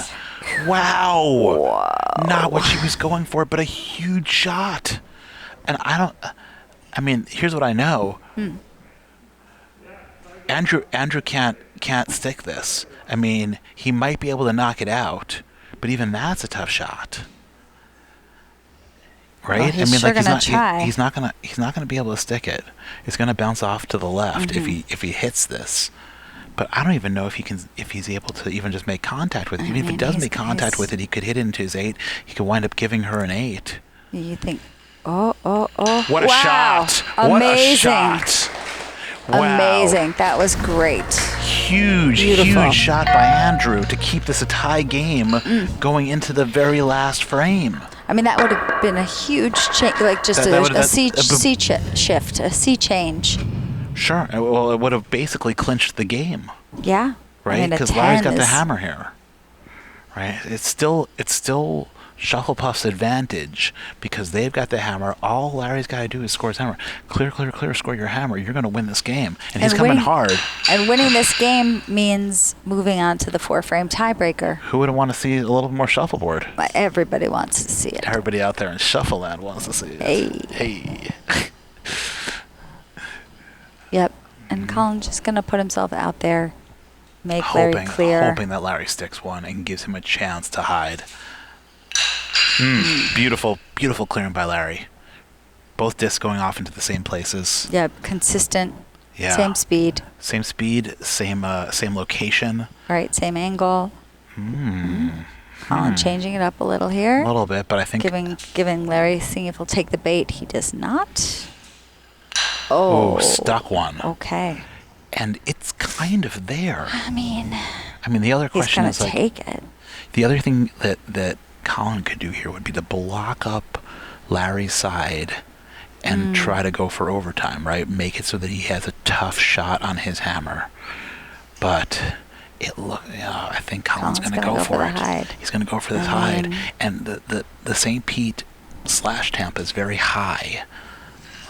Wow. Not what she was going for, but a huge shot. And I mean, here's what I know. Andrew can't stick this. I mean, he might be able to knock it out, but even that's a tough shot. Right? Well, he's he's not gonna be able to stick it. It's gonna bounce off to the left if he hits this. But I don't even know if he's able to even just make contact with it. Even if he does make contact with it, he could hit it into his 8. He could wind up giving her an 8. You think? Oh! What a shot! Amazing! What a shot! Wow. Amazing! That was great. Huge shot by Andrew to keep this a tie game going into the very last frame. I mean, that would have been a huge change, like just a sea change. Sure. Well, it would have basically clinched the game. Yeah. Right? Because Larry's got the hammer here. Right? It's still Shufflepuff's advantage because they've got the hammer. All Larry's got to do is score his hammer. Clear, score your hammer. You're going to win this game. And he's coming hard. And winning this game means moving on to the 4-frame tiebreaker. Who would want to see a little more shuffleboard? Everybody wants to see it. Everybody out there in Shuffleland wants to see it. Hey. Yep. And Colin's just going to put himself out there, make Larry clear. Hoping that Larry sticks one and gives him a chance to hide. Beautiful clearing by Larry. Both discs going off into the same places. Yeah, consistent. Yeah. Same speed. Same location. Right, same angle. Colin changing it up a little here. A little bit, but I think giving Larry, seeing if he'll take the bait. He does not. Oh, stuck one. Okay. And it's kind of there. I mean, the other question is he's going to take it. The other thing that Colin could do here would be to block up Larry's side and try to go for overtime, right? Make it so that he has a tough shot on his hammer. But I think Colin's going to go for it. Hide. He's going to go for this hide. And the St. Pete / Tampa is very high.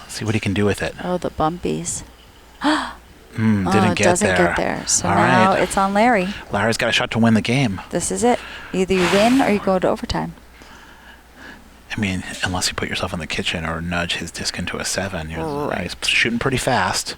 Let's see what he can do with it. Oh, the bumpies. Doesn't get there. So now it's on Larry. Larry's got a shot to win the game. This is it. Either you win or you go to overtime. I mean, unless you put yourself in the kitchen or nudge his disc into a 7, he's shooting pretty fast.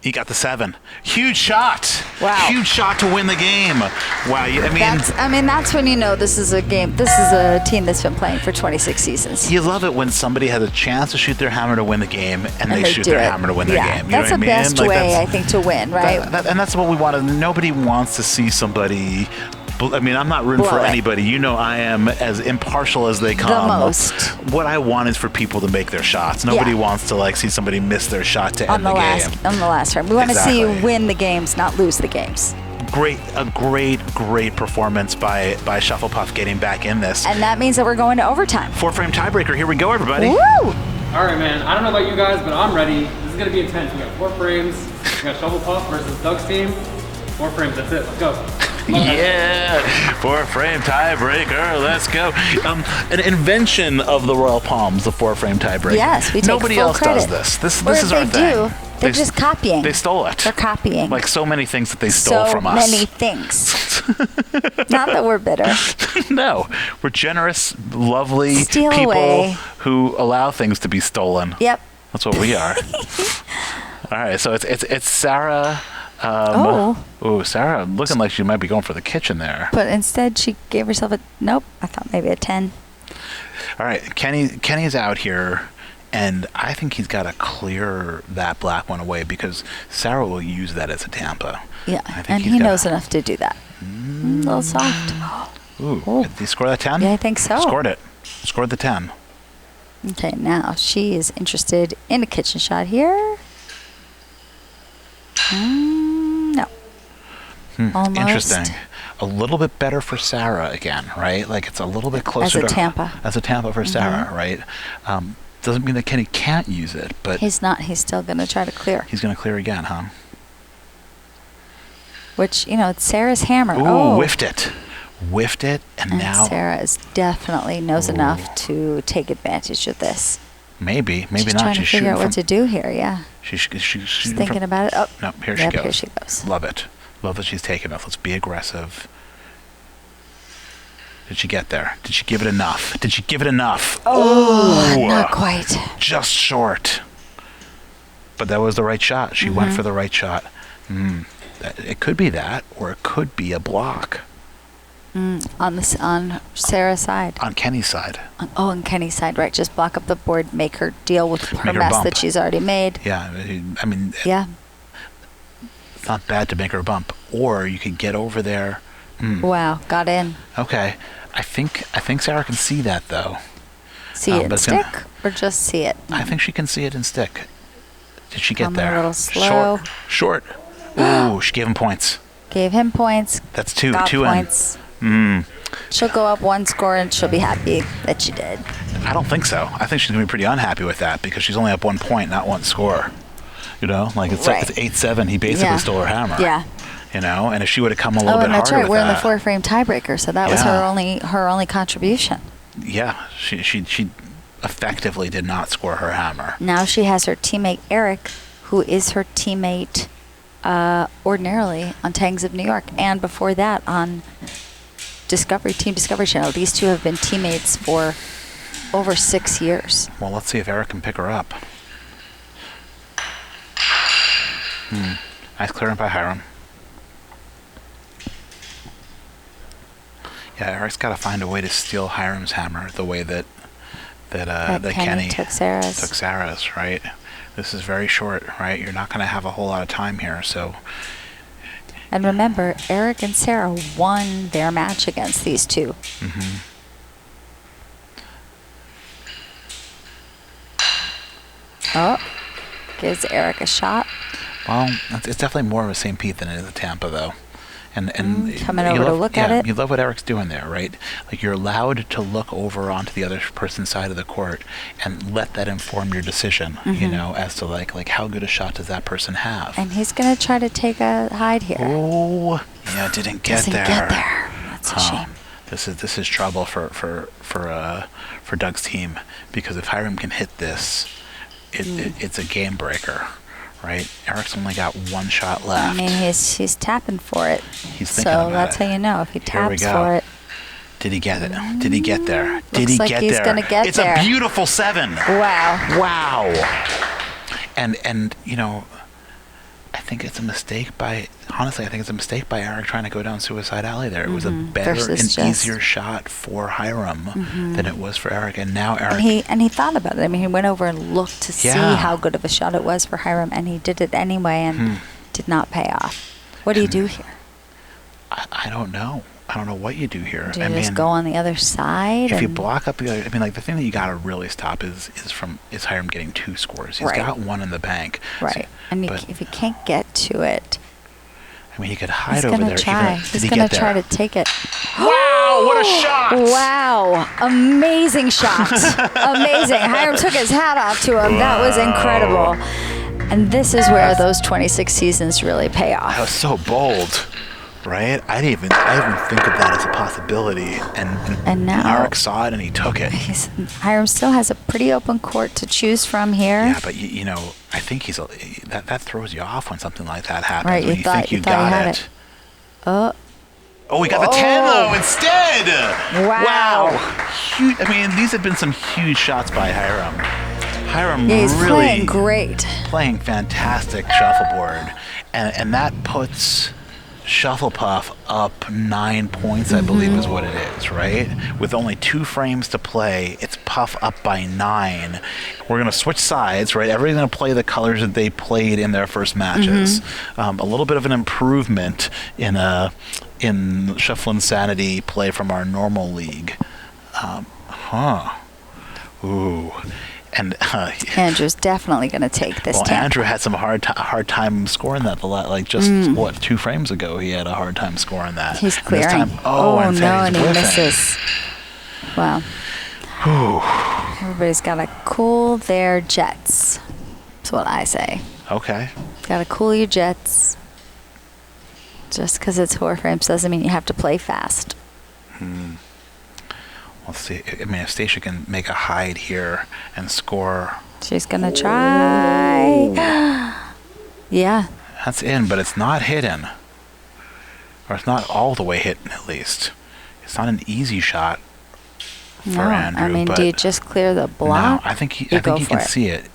He got the 7. Huge shot. Wow. Huge shot to win the game. Wow. That's when you know this is a game. This is a team that's been playing for 26 seasons. You love it when somebody has a chance to shoot their hammer to win the game, and they shoot their hammer to win their game. You That's know the best way, I think, to win, right? And that's what we want. Nobody wants to see somebody. I mean, I'm not rooting for anybody. You know, I am as impartial as they come. The most. What I want is for people to make their shots. Nobody wants to see somebody miss their shot to end the game. On the last frame. We want to see you win the games, not lose the games. great performance by Shufflepuff getting back in this. And that means that we're going to overtime. 4-frame tiebreaker. Here we go, everybody. Woo! All right, man. I don't know about you guys, but I'm ready. This is gonna be intense. We got 4 frames. We got Shufflepuff versus Doug's team. 4 frames. That's it. Let's go. Yeah, 4-frame tiebreaker. Let's go. An invention of the Royal Palms, the 4-frame tiebreaker. Yes, we take Nobody full else credit. does this. Or This if is our they thing. do, they're just copying. They stole it. They're copying. Like so many things that they stole from us. So many things. Not that we're bitter. No, we're generous, lovely Steal people away. who allow things to be stolen. Yep. That's what we are. All right, so it's Sarah. Ooh, Sarah looking like she might be going for the kitchen there. But instead, she gave herself a nope. I thought maybe a 10. All right, Kenny's out here, and I think he's got to clear that black one away because Sarah will use that as a Tampa. Yeah, I think and he's he got- knows enough to do that. A little soft. Ooh, Oh. did he score that 10? Yeah, I think so. Scored it. Scored the 10. Okay, now she is interested in a kitchen shot here. No. Almost. Interesting. A little bit better for Sarah again, right? Like it's a little bit closer As a to Tampa. As a Tampa for Sarah, right? Doesn't mean that Kenny can't use it, but He's not. He's still going to try to clear. he's going to clear again, huh? Which, it's Sarah's hammer. Ooh, whiffed it. Whiffed it, and And now Sarah is definitely knows enough to take advantage of this. maybe She's not. trying She's to figure shooting out what from, to do here, yeah. she's She's thinking about it. Oh, No, here yep, she goes. here she goes. Love it. Love that she's taking it. Let's be aggressive. Did she get there? Did she give it enough? Did she give it enough? Oh, Ooh, not quite. just short. But that was the right shot. She went for the right shot. It could be that, or it could be a block On Sarah's side. on Kenny's side. On Kenny's side, right. Just block up the board, make her deal with her Make her mess bump. that she's already made. Yeah, I mean, Yeah. it's not bad to make her bump. Or you could get over there. Wow, got in. Okay, I think Sarah can see that though. See it but and it's gonna- stick, or just see it? I think she can see it and stick. Did she get Coming there? a little slow. Short. Ooh, she gave him points. Gave him points. That's two. Got Two points. She'll go up 1 score and she'll be happy that she did. in. I don't think so. I think she's gonna be pretty unhappy with that because she's only up 1 point, not 1 score. Like it's Right. it's 8-7. He basically Yeah. stole her hammer. Yeah. And if she would have come a little Oh, bit and that's harder right. with We're in the that, 4-frame tiebreaker, so that was Yeah. her only contribution. yeah, she effectively did not score her hammer. Now she has her teammate Eric, who is her teammate ordinarily on Tangs of New York, and before that on Team Discovery Channel. These two have been teammates for over 6 years. Well, let's see if Eric can pick her up. Nice clearance by Hiram. Yeah, Eric's got to find a way to steal Hiram's hammer the way that Kenny took Sarah's. took Sarah's, right? This is very short, right? You're not going to have a whole lot of time here, so And remember, Eric and Sarah won their match against these two. Oh, gives Eric a shot. well, it's definitely more of a St. Pete than it is a Tampa, though. And Coming you over to love- look at yeah, it. You love what Eric's doing there, right? Like you're allowed to look over onto the other person's side of the court and let that inform your decision, as to like how good a shot does that person have. And he's going to try to take a hide here. Oh, yeah, didn't get Doesn't there. get there. That's a shame. This is trouble for Doug's team because if Hiram can hit this, it's a game breaker, right? Eric's only got 1 shot I left. mean, he's tapping for it. He's thinking So about that's it. how you know if he Here we taps go. for it. Did he get it? Did he get there? Did Looks he like get he's there? gonna get it's there. a beautiful 7. Wow. Wow. And I think it's a mistake by Eric trying to go down Suicide Alley there. It was a better Versus and just- easier shot for Hiram than it was for Eric. And now Eric And he thought about it. I mean, he went over and looked to see Yeah. how good of a shot it was for Hiram, and he did it anyway and did not pay off. What do you do here? I don't know. I don't know what you do here. Do you I just mean, go on the other side? if you and- block up the other, the thing that you got to really stop is Hiram getting 2 scores. He's Right. got 1 in the bank. Right. And but- if you can't get to it, I mean, he could hide He's over gonna there. try. He's gonna try to take it. Wow, what a shot! Wow, amazing shot. Amazing. Hiram took his hat off to him. That was incredible. And this is where those 26 seasons really pay off. That was so bold, right? I didn't even think of that as a possibility. And now Eric saw it and he took it. Hiram still has a pretty open court to choose from here. Yeah, but you know, I think that throws you off when something like that happens. Right, when you thought you got had it. Oh, we got the 10 though instead. Wow. Huge. I mean, these have been some huge shots by Hiram. Hiram He's really playing great. Playing fantastic shuffleboard, and that puts Shufflepuff up 9 points, I believe is what it is, right? With only 2 frames to play, it's Puff up by 9. We're going to switch sides, right? Everybody's going to play the colors that they played in their first matches. A little bit of an improvement in Shufflinsanity play from our normal league. Ooh. And Andrew's definitely going to take this. Well, temp. Andrew had some hard time scoring that. Like just 2 frames ago, he had a hard time scoring that. He's And clearing. this time, and he misses. Wow. Everybody's got to cool their jets. That's what I say. Okay. Got to cool your jets. Just because it's 4 frames doesn't mean you have to play fast. Let's see. I mean, if Stacia can make a hide here and score. She's going to try. Yeah. That's in, but it's not hidden. Or it's not all the way hidden, at least. It's not an easy shot for Andrew. I mean, but do you just clear the block? No, I think he can see it.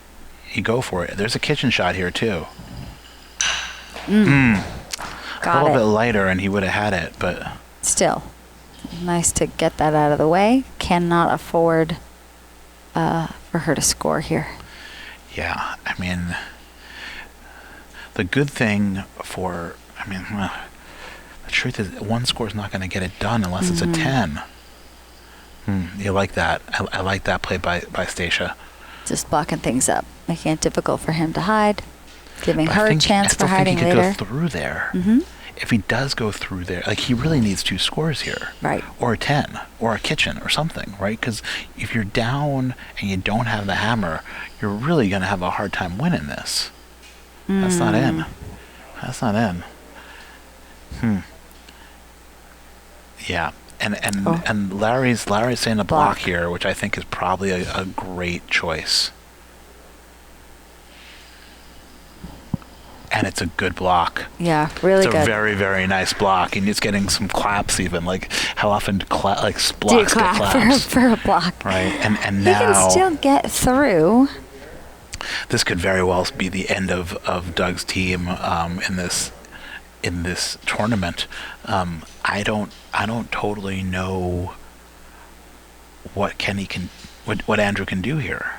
You go for it. There's a kitchen shot here, too. A little bit lighter, and he would have had it, but... Still. Nice to get that out of the way. Cannot afford for her to score here. Yeah, I mean, the good thing the truth is one score is not going to get it done unless it's a 10. You like that. I like that play by Stacia. Just blocking things up, making it difficult for him to hide, giving her a chance for hiding later. I still think he could go through there. If he does go through there, like he really needs 2 scores here. Right. Or a 10, or a kitchen, or something, right? Because if you're down and you don't have the hammer, you're really going to have a hard time winning this. That's not in. That's not in. Yeah. And Larry's saying a block here, which I think is probably a great choice. And it's a good block. Yeah, really good. It's a very, very nice block, and it's getting some claps even. Like, how often blocks get claps? For a block. Right, and now... He can still get through. This could very well be the end of Doug's team in this tournament. I don't totally know what Andrew can do here.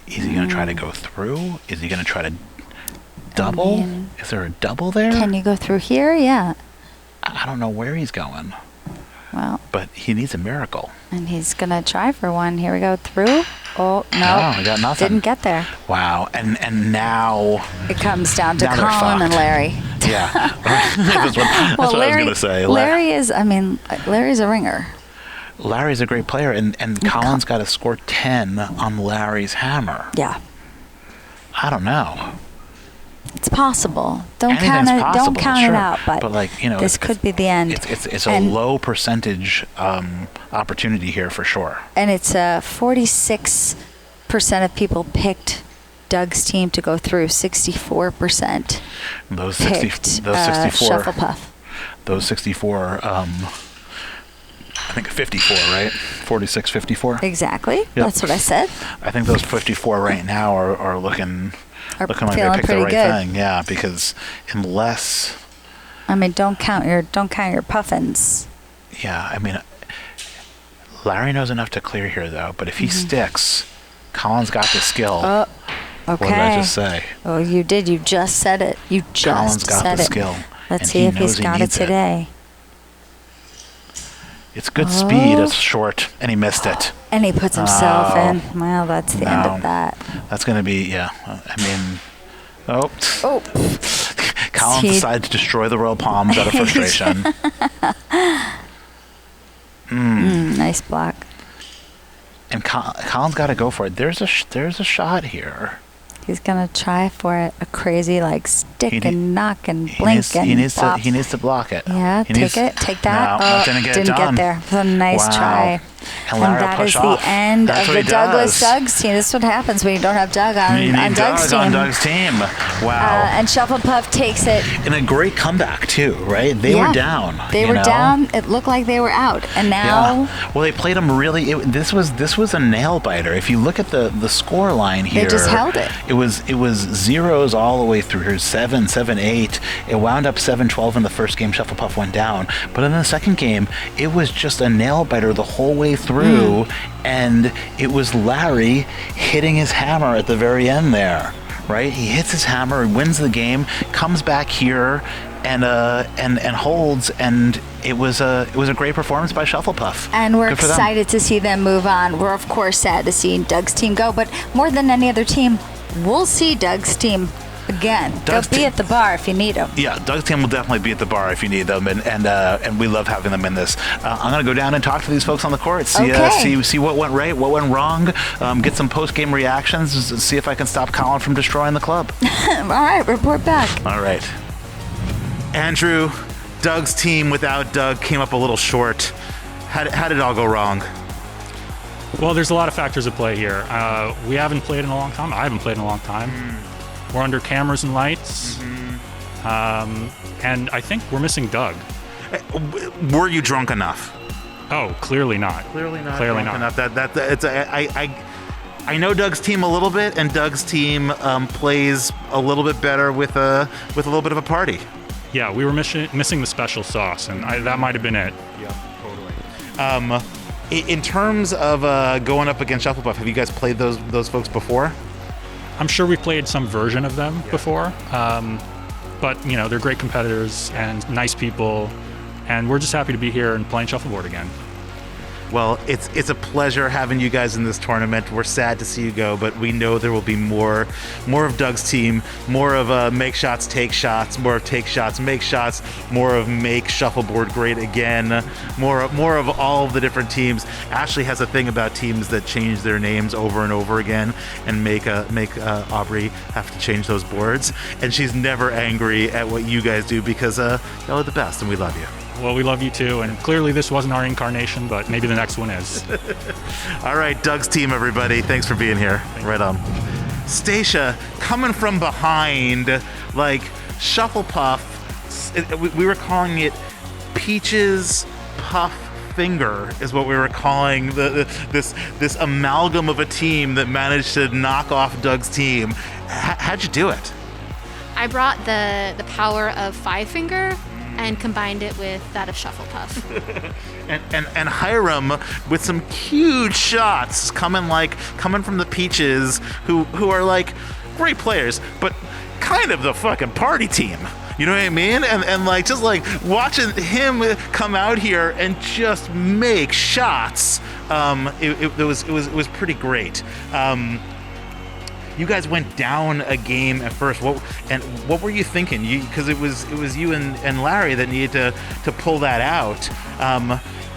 Is he going to try to go through? Is he going to try to double? Is there a double there? Can you go through here? Yeah. I don't know where he's going. Well. But he needs a miracle. And he's going to try for one. Here we go. Through. Oh, no. No, he got nothing. Didn't get there. Wow. And now... It comes down to Colin and Larry. Yeah. That's what I was going to say. Larry's a ringer. Larry's a great player, and Colin's got to score 10 on Larry's hammer. Yeah. I don't know. It's possible. Don't count it out. But like, you know, this could be the end. It's a low percentage opportunity here for sure. And it's 46% of people picked Doug's team to go through. 64%. Those 64. Shufflepuff. Those 64. I think 54, right? 46, 54. Exactly. Yep. That's what I said. I think those 54 right now are looking like they picked the right thing. Yeah, because unless... I mean, don't count your puffins. Yeah, I mean, Larry knows enough to clear here, though. But if he sticks, Colin's got the skill. Okay. What did I just say? Oh, you did. You just said it. Colin's got the skill. Let's see if he's got it today. It's good speed. It's short, and he missed it. And he puts himself in. Well, that's the end of that. That's going to be, yeah. I mean, Colin decided to destroy the royal palms out of frustration. Nice block. And Colin's got to go for it. There's a shot here. He's gonna try for it. A crazy stick and knock and blink he needs to block it. Yeah, take that. No, didn't get there. It's a nice try. And that is the end of the Douglas Doug's team. This is what happens when you don't have Doug on Doug's team. On Doug's team. Wow. And Shufflepuff takes it. And a great comeback too, right? They were down. They were down. It looked like they were out, and now. Yeah. Well, they played them really. This was a nail biter. If you look at the score line here, they just held it. It was zeros all the way through here. 7-7-8. It wound up 7-12 in the first game. Shufflepuff went down, but in the second game, it was just a nail biter the whole way through, and it was Larry hitting his hammer at the very end there, right? He hits his hammer, he wins the game, comes back here and holds, and it was a great performance by Shufflepuff. And we're excited to see them move on. We're of course sad to see Doug's team go, but more than any other team, we'll see Doug's team again. They'll be at the bar if you need them. Yeah, Doug's team will definitely be at the bar if you need them, and we love having them in this. I'm gonna go down and talk to these folks on the court, see what went right, what went wrong, get some post-game reactions, see if I can stop Colin from destroying the club. All right, report back. All right, Andrew, Doug's team without Doug came up a little short. How did it all go wrong? Well, there's a lot of factors at play here. We haven't played in a long time. I haven't played in a long time. We're under cameras and lights, and I think we're missing Doug. Were you drunk enough? Oh, clearly not. Clearly not enough. I know Doug's team a little bit, and Doug's team plays a little bit better with a little bit of a party. Yeah, we were missing the special sauce, and that might have been it. Yeah, totally. In terms of going up against Shufflepuff, have you guys played those folks before? I'm sure we've played some version of them before, but they're great competitors and nice people, and we're just happy to be here and playing Shuffleboard again. Well, it's a pleasure having you guys in this tournament. We're sad to see you go, but we know there will be more of Doug's team, more of make shots, take shots, more of take shots, make shots, more of make Shuffleboard great again, more of all of the different teams. Ashley has a thing about teams that change their names over and over again and make Aubrey have to change those boards, and she's never angry at what you guys do because y'all are the best and we love you. Well, we love you too, and clearly this wasn't our incarnation, but maybe the next one is. All right, Doug's team, everybody. Thanks for being here. Right on. Stacia, coming from behind, like Shufflepuff, we were calling it Peach's Puff Finger is what we were calling this amalgam of a team that managed to knock off Doug's team. How'd you do it? I brought the power of Five Finger and combined it with that of Shufflepuff. and Hiram with some huge shots coming from the Peaches, who are like great players, but kind of the fucking party team. You know what I mean? And just watching him come out here and just make shots. It was pretty great. You guys went down a game at first. What were you thinking? Because it was you and Larry that needed to pull that out.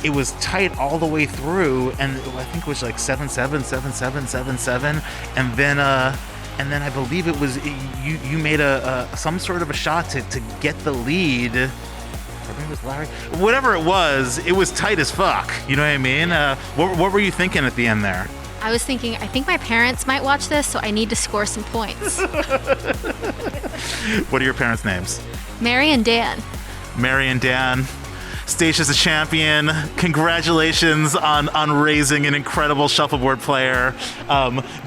It was tight all the way through, and I think it was 7-7, 7-7, 7-7, and then I believe it was you made some sort of a shot to get the lead. I think it was Larry. Whatever it was tight as fuck. You know what I mean? What were you thinking at the end there? I was thinking, I think my parents might watch this, so I need to score some points. What are your parents' names? Mary and Dan. Mary and Dan. Stacia's a champion. Congratulations on raising an incredible shuffleboard player.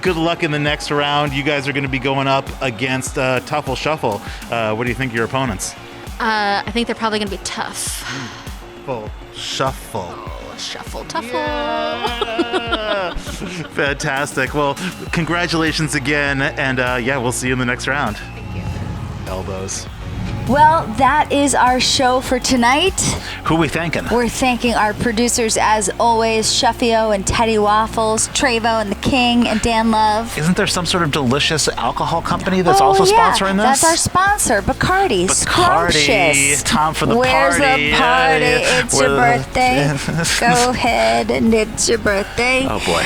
Good luck in the next round. You guys are going to be going up against Tuffle Shuffle. What do you think of your opponents? I think they're probably going to be tough. Full Shuffle. Shuffle Tuffle. Yeah. Fantastic. Well, congratulations again, and we'll see you in the next round. Thank you. Elbows. Well, that is our show for tonight. Who are we thanking? We're thanking our producers, as always, Shuffio and Teddy Waffles, Trevo and the King and Dan Love. Isn't there some sort of delicious alcohol company that's also sponsoring this? That's our sponsor, Bacardi. Scrumptious. Time for the Where's party. the party? It's your birthday. Go ahead, and it's your birthday. Oh, boy.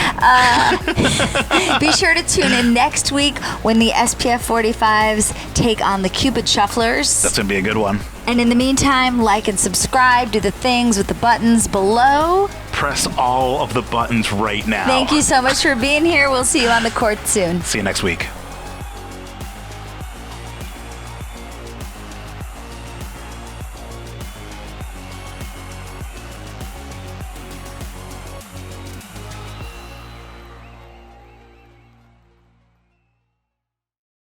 Be sure to tune in next week when the SPF 45s take on the Cupid Shufflers. That's going to be a good one. And in the meantime, like and subscribe. Do the things with the buttons below. Press all of the buttons right now. Thank you so much for being here. We'll see you on the court soon. See you next week.